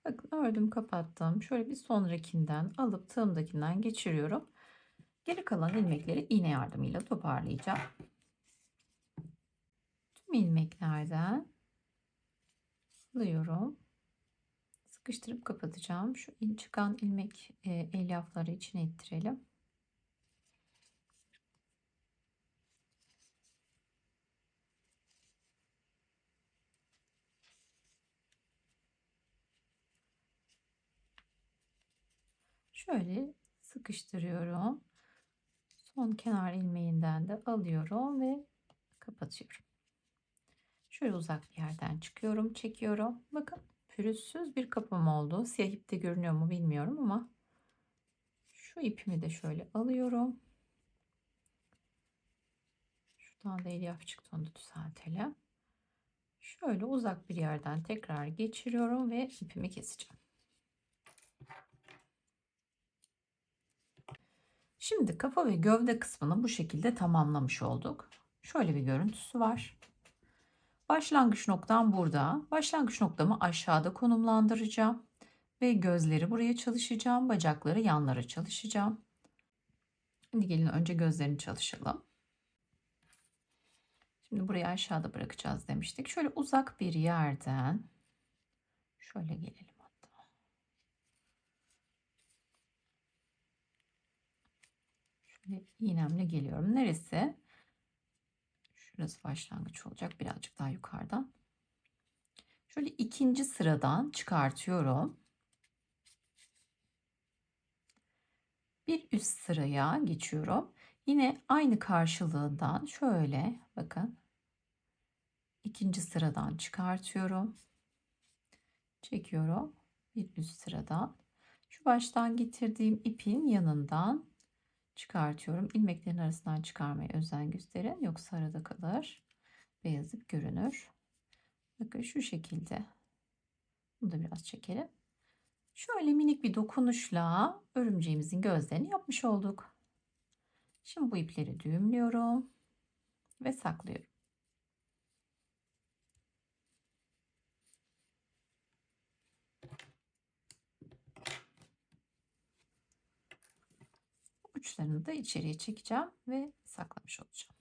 Bakın ördüm, kapattım. Şöyle bir sonrakinden alıp tığımdakinden geçiriyorum. Geri kalan ilmekleri iğne yardımıyla toparlayacağım. Tüm ilmeklerden alıyorum. Sıkıştırıp kapatacağım. Şu çıkan ilmek elyafları içine ittirelim. Şöyle sıkıştırıyorum. Son kenar ilmeğinden de alıyorum ve kapatıyorum. Şöyle uzak bir yerden çıkıyorum, çekiyorum. Bakın pürüzsüz bir kapım oldu. Siyah ipte görünüyor mu bilmiyorum ama şu ipimi de şöyle alıyorum. Şuradan da elyaf çıktı, onu da düzeltelim. Şöyle uzak bir yerden tekrar geçiriyorum ve ipimi keseceğim. Şimdi kafa ve gövde kısmını bu şekilde tamamlamış olduk. Şöyle bir görüntüsü var. Başlangıç noktam burada. Başlangıç noktamı aşağıda konumlandıracağım. Ve gözleri buraya çalışacağım. Bacakları yanlara çalışacağım. Şimdi gelin önce gözlerini çalışalım. Şimdi burayı aşağıda bırakacağız demiştik. Şöyle uzak bir yerden şöyle gelelim hatta. Şöyle iğnemle geliyorum. Neresi? Şurası başlangıç olacak. Birazcık daha yukarıdan. Şöyle ikinci sıradan çıkartıyorum. Bir üst sıraya geçiyorum. Yine aynı karşılığından şöyle bakın. İkinci sıradan çıkartıyorum. Çekiyorum. Bir üst sıradan. Şu baştan getirdiğim ipin yanından çıkartıyorum. İlmeklerin arasından çıkarmaya özen gösterin. Yoksa arada kalır. Beyaz ip görünür. Bakın şu şekilde. Bunu da biraz çekelim. Şöyle minik bir dokunuşla örümceğimizin gözlerini yapmış olduk. Şimdi bu ipleri düğümlüyorum ve saklıyorum. Uçlarını da içeriye çekeceğim ve saklamış olacağım.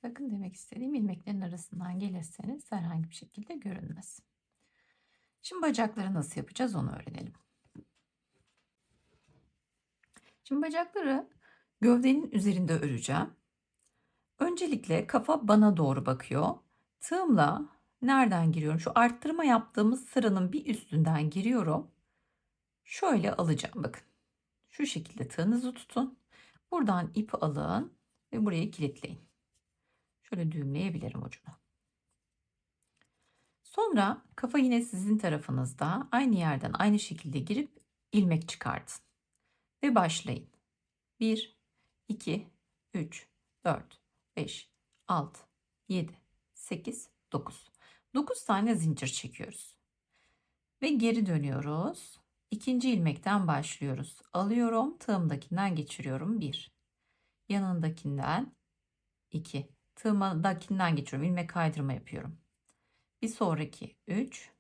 Bakın demek istediğim, ilmeklerin arasından gelirseniz herhangi bir şekilde görünmez. Şimdi bacakları nasıl yapacağız onu öğrenelim. Şimdi bacakları gövdenin üzerinde öreceğim. Öncelikle kafa bana doğru bakıyor. Tığımla nereden giriyorum? Şu arttırma yaptığımız sıranın bir üstünden giriyorum. Şöyle alacağım bakın. Şu şekilde tığınızı tutun. Buradan ip alın ve buraya kilitleyin. Şöyle düğümleyebilirim ucunu. Sonra kafa yine sizin tarafınızda, aynı yerden aynı şekilde girip ilmek çıkartın. Ve başlayın. 1, 2, 3, 4, 5, 6, 7, 8, 9. 9 tane zincir çekiyoruz. Ve geri dönüyoruz. İkinci ilmekten başlıyoruz. Alıyorum, tığımdakinden geçiriyorum. 1. Yanındakinden 2. Tığımdakinden geçiyorum. İlmek kaydırma yapıyorum. Bir sonraki 3.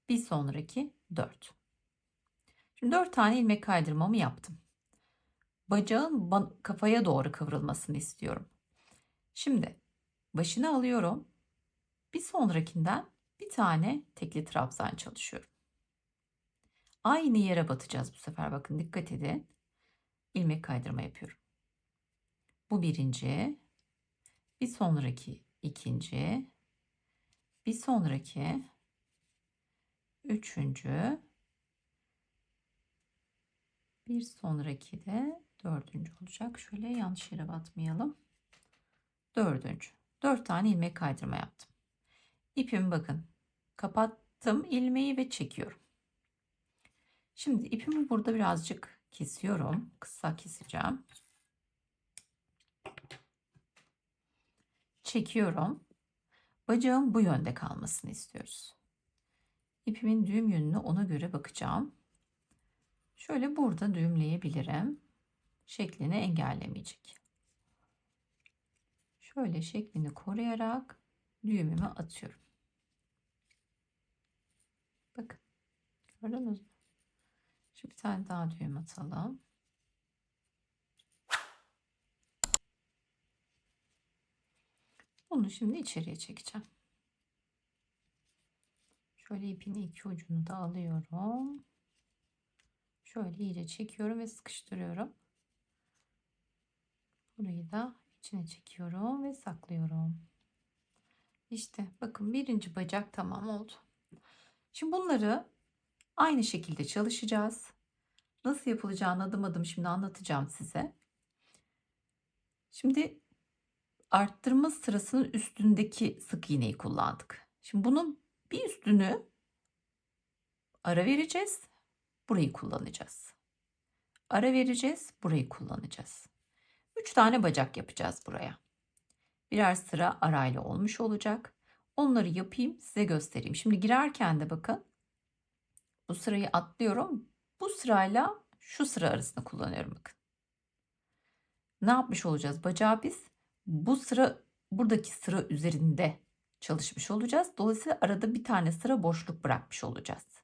Bir sonraki 4. Şimdi 4 tane ilmek kaydırmamı yaptım. Bacağın kafaya doğru kıvrılmasını istiyorum. Şimdi başını alıyorum. Bir sonrakinden bir tane tekli trabzan çalışıyorum. Aynı yere batacağız bu sefer. Bakın dikkat edin. İlmek kaydırma yapıyorum. Bu birinci. Bir sonraki ikinci. Bir sonraki üçüncü. Bir sonraki de dördüncü olacak. Şöyle yanlış yere batmayalım. Dördüncü. 4 tane ilmek kaydırma yaptım. İpimi bakın. Kapattım ilmeği ve çekiyorum. Şimdi ipimi burada birazcık kesiyorum. Kısa keseceğim. Çekiyorum. Bacağın bu yönde kalmasını istiyoruz. İpimin düğüm yönünü ona göre bakacağım. Şöyle burada düğümleyebilirim. Şeklini engellemeyecek. Şöyle şeklini koruyarak düğümümü atıyorum. Bakın. Gördünüz mü? Şimdi bir tane daha düğüm atalım. Bunu şimdi içeriye çekeceğim. Şöyle ipin iki ucunu da alıyorum. Şöyle iyice çekiyorum ve sıkıştırıyorum. Burayı da içine çekiyorum ve saklıyorum. İşte bakın birinci bacak tamam oldu. Şimdi bunları aynı şekilde çalışacağız. Nasıl yapılacağını adım adım şimdi anlatacağım size. Şimdi arttırma sırasının üstündeki sık iğneyi kullandık. Şimdi bunun bir üstünü ara vereceğiz. Burayı kullanacağız. Ara vereceğiz. Burayı kullanacağız. 3 tane bacak yapacağız buraya. Birer sıra arayla olmuş olacak. Onları yapayım size göstereyim. Şimdi girerken de bakın. Bu sırayı atlıyorum. Bu sırayla şu sıra arasında kullanıyorum bakın. Ne yapmış olacağız? Bacağı biz bu sıra buradaki sıra üzerinde çalışmış olacağız. Dolayısıyla arada bir tane sıra boşluk bırakmış olacağız.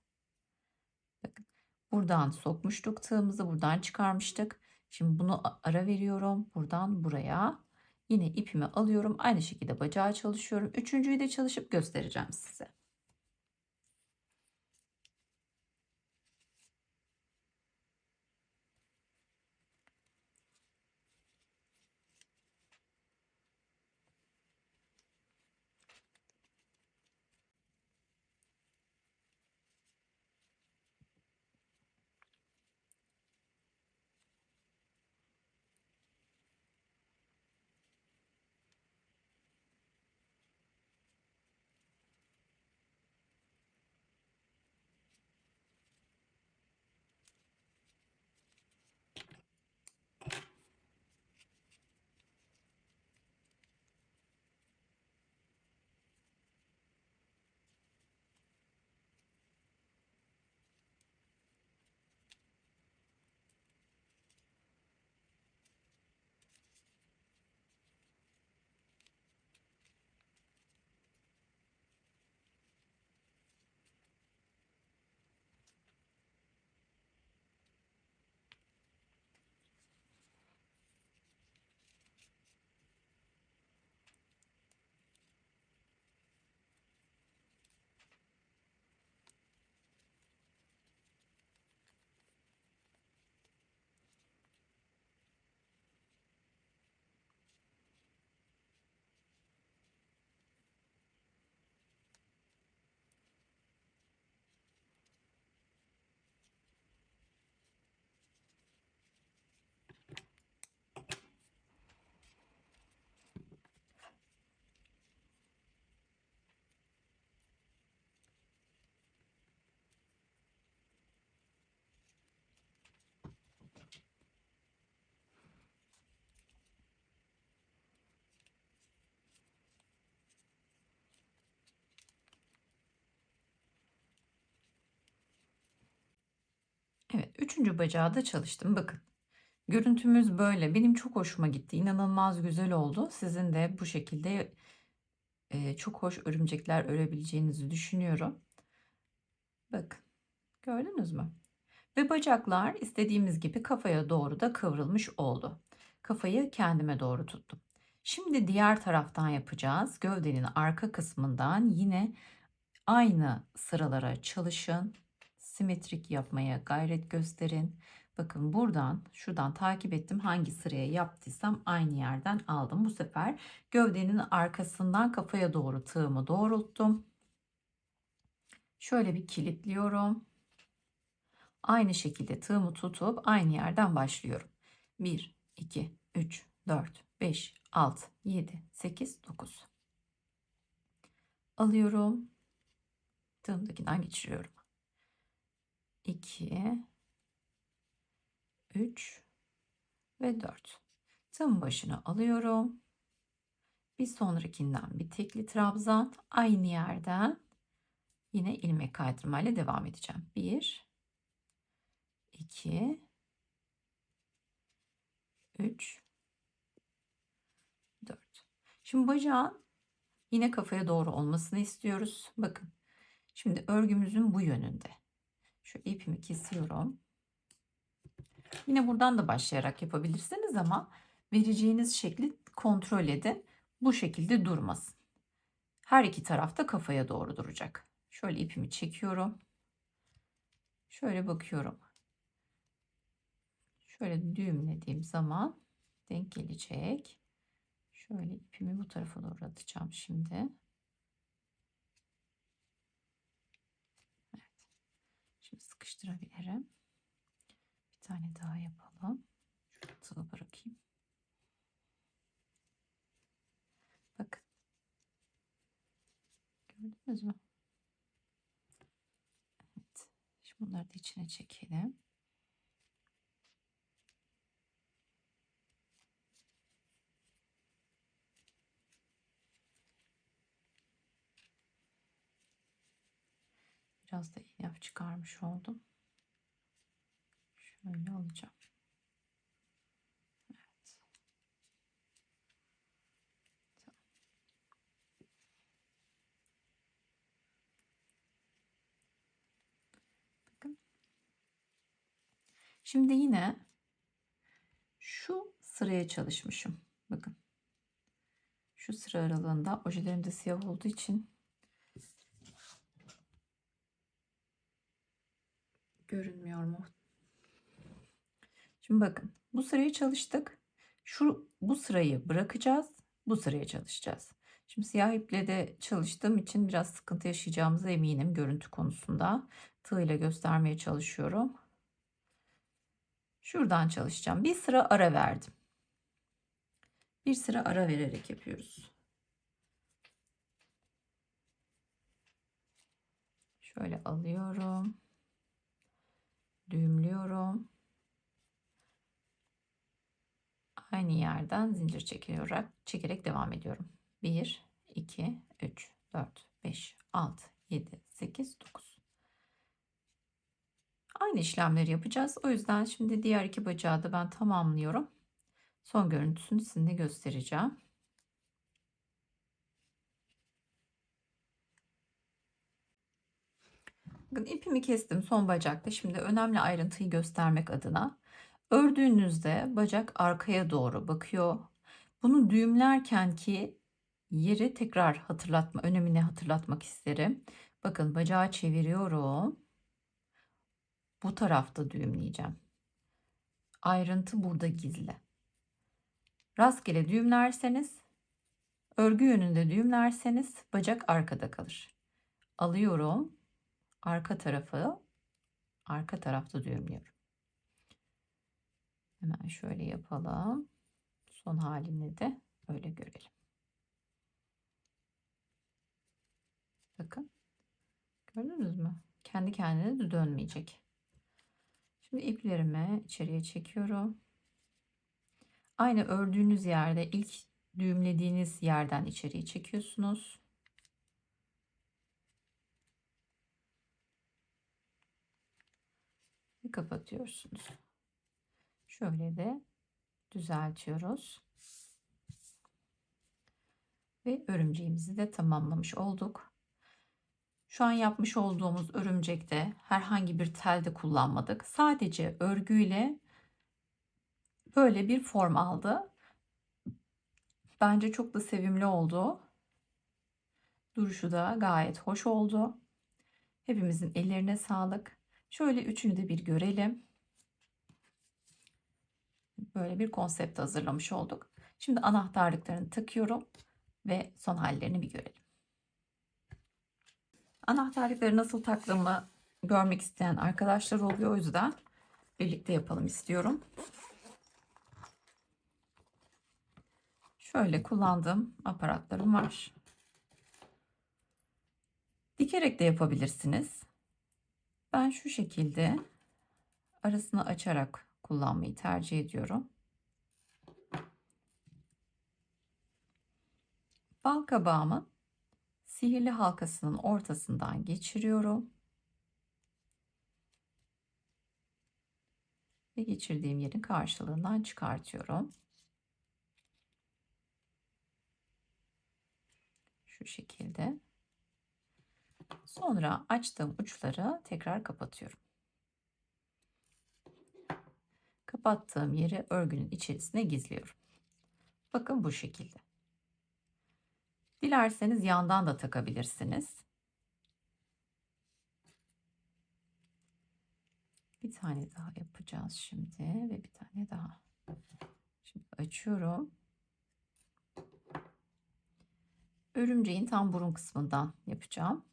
Bakın. Buradan sokmuştuk tığımızı, buradan çıkarmıştık. Şimdi bunu ara veriyorum. Buradan buraya. Yine ipimi alıyorum. Aynı şekilde bacağı çalışıyorum. Üçüncüyü de çalışıp göstereceğim size. Evet, üçüncü bacağı da çalıştım. Bakın. Görüntümüz böyle. Benim çok hoşuma gitti. İnanılmaz güzel oldu. Sizin de bu şekilde çok hoş örümcekler örebileceğinizi düşünüyorum. Bakın, gördünüz mü? Ve bacaklar istediğimiz gibi kafaya doğru da kıvrılmış oldu. Kafayı kendime doğru tuttum. Şimdi diğer taraftan yapacağız. Gövdenin arka kısmından yine aynı sıralara çalışın. Simetrik yapmaya gayret gösterin. Bakın buradan, şuradan takip ettim. Hangi sıraya yaptıysam aynı yerden aldım. Bu sefer gövdenin arkasından kafaya doğru tığımı doğrulttum. Şöyle bir kilitliyorum. Aynı şekilde tığımı tutup aynı yerden başlıyorum. 1, 2, 3, 4, 5, 6, 7, 8, 9. Alıyorum. Tığımdakinden geçiriyorum. 2, 3 ve 4. Tığım başına alıyorum. Bir sonrakinden bir tekli trabzan. Aynı yerden yine ilmek kaydırmayla devam edeceğim. 1, 2, 3, 4. Şimdi bacağın yine kafaya doğru olmasını istiyoruz. Bakın. Şimdi örgümüzün bu yönünde. Şu ipimi kesiyorum. Yine buradan da başlayarak yapabilirsiniz ama vereceğiniz şekli kontrol edin. Bu şekilde durmasın. Her iki tarafta kafaya doğru duracak. Şöyle ipimi çekiyorum. Şöyle bakıyorum. Şöyle düğümlediğim zaman denk gelecek. Şöyle ipimi bu tarafa doğru atacağım şimdi. Evet. Şimdi sıkıştırabilirim. Bir tane daha yapalım. Şöyle tığı bırakayım. Bakın. Gördünüz mü? Evet. Şimdi bunları da içine çekelim. Biraz da iğne çıkarmış oldum. Şöyle alacağım. Evet. Tamam. Bakın. Şimdi yine şu sıraya çalışmışım. Bakın. Şu sıra aralığında ojelerim de siyah olduğu için görünmüyor mu? Şimdi bakın. Bu sırayı çalıştık. Bu sırayı bırakacağız. Bu sıraya çalışacağız. Şimdi siyah iple de çalıştığım için biraz sıkıntı yaşayacağımıza eminim görüntü konusunda. Tığ ile göstermeye çalışıyorum. Şuradan çalışacağım. Bir sıra ara verdim. Bir sıra ara vererek yapıyoruz. Şöyle alıyorum. Düğümlüyorum. Aynı yerden zincir çekerek devam ediyorum. 1, 2, 3, 4, 5, 6, 7, 8, 9. Aynı işlemleri yapacağız. O yüzden şimdi diğer iki bacağı da ben tamamlıyorum. Son görüntüsünü sizinle göstereceğim. Bakın ipimi kestim son bacakta. Şimdi önemli ayrıntıyı göstermek adına. Ördüğünüzde bacak arkaya doğru bakıyor. Bunu düğümlerken ki yeri tekrar önemini hatırlatmak isterim. Bakın bacağı çeviriyorum. Bu tarafta düğümleyeceğim. Ayrıntı burada gizli. Rastgele düğümlerseniz, örgü yönünde düğümlerseniz bacak arkada kalır. Alıyorum. Arka tarafta düğümlüyorum. Hemen şöyle yapalım. Son halini de öyle görelim. Bakın. Gördünüz mü? Kendi kendine de dönmeyecek. Şimdi iplerimi içeriye çekiyorum. Aynı ördüğünüz yerde ilk düğümlediğiniz yerden içeriye çekiyorsunuz. Ve kapatıyorsunuz. Şöyle de düzeltiyoruz. Ve örümceğimizi de tamamlamış olduk. Şu an yapmış olduğumuz örümcekte herhangi bir tel de kullanmadık. Sadece örgüyle böyle bir form aldı. Bence çok da sevimli oldu. Duruşu da gayet hoş oldu. Hepimizin ellerine sağlık. Şöyle üçünü de bir görelim. Böyle bir konsept hazırlamış olduk. Şimdi anahtarlıklarını takıyorum ve son hallerini bir görelim. Anahtarlıkları nasıl taktığımı görmek isteyen arkadaşlar oluyor. O yüzden birlikte yapalım istiyorum. Şöyle kullandığım aparatlarım var. Dikerek de yapabilirsiniz. Ben şu şekilde arasını açarak kullanmayı tercih ediyorum. Bal kabağımın sihirli halkasının ortasından geçiriyorum. Ve geçirdiğim yerin karşılığından çıkartıyorum. Şu şekilde. Sonra açtığım uçları tekrar kapatıyorum. Kapattığım yeri örgünün içerisine gizliyorum. Bakın bu şekilde. Dilerseniz yandan da takabilirsiniz. Bir tane daha yapacağız şimdi ve bir tane daha. Şimdi açıyorum. Örümceğin tam burun kısmından yapacağım.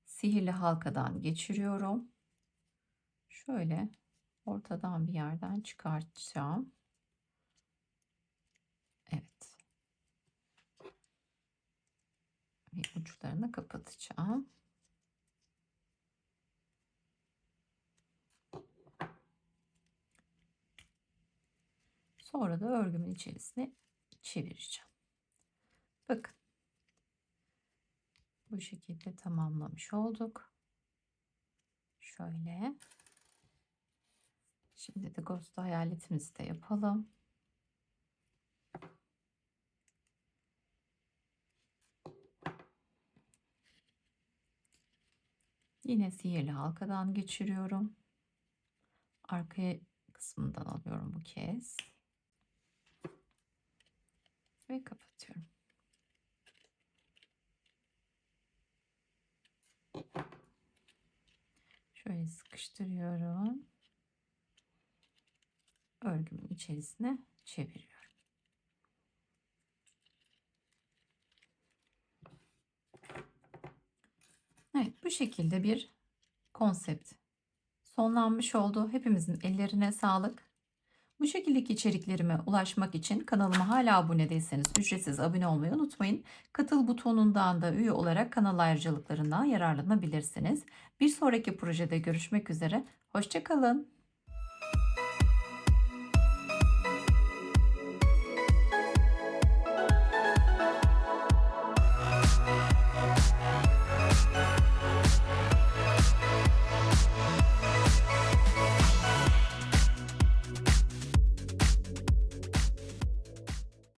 Sihirli halkadan geçiriyorum. Şöyle ortadan bir yerden çıkartacağım. Evet. Ve uçlarını kapatacağım. Sonra da örgümün içerisine çevireceğim. Bakın. Bu şekilde tamamlamış olduk. Şöyle. Şimdi de ghostlu hayaletimizi de yapalım. Yine sihirli halkadan geçiriyorum. Arkaya kısmından alıyorum bu kez. Ve kapatıyorum. Şöyle sıkıştırıyorum. Örgümün içerisine çeviriyorum. Evet, bu şekilde bir konsept sonlanmış oldu. Hepimizin ellerine sağlık. Bu şekildeki içeriklerime ulaşmak için kanalıma hala abone değilseniz ücretsiz abone olmayı unutmayın. Katıl butonundan da üye olarak kanal ayrıcalıklarından yararlanabilirsiniz. Bir sonraki projede görüşmek üzere. Hoşça kalın.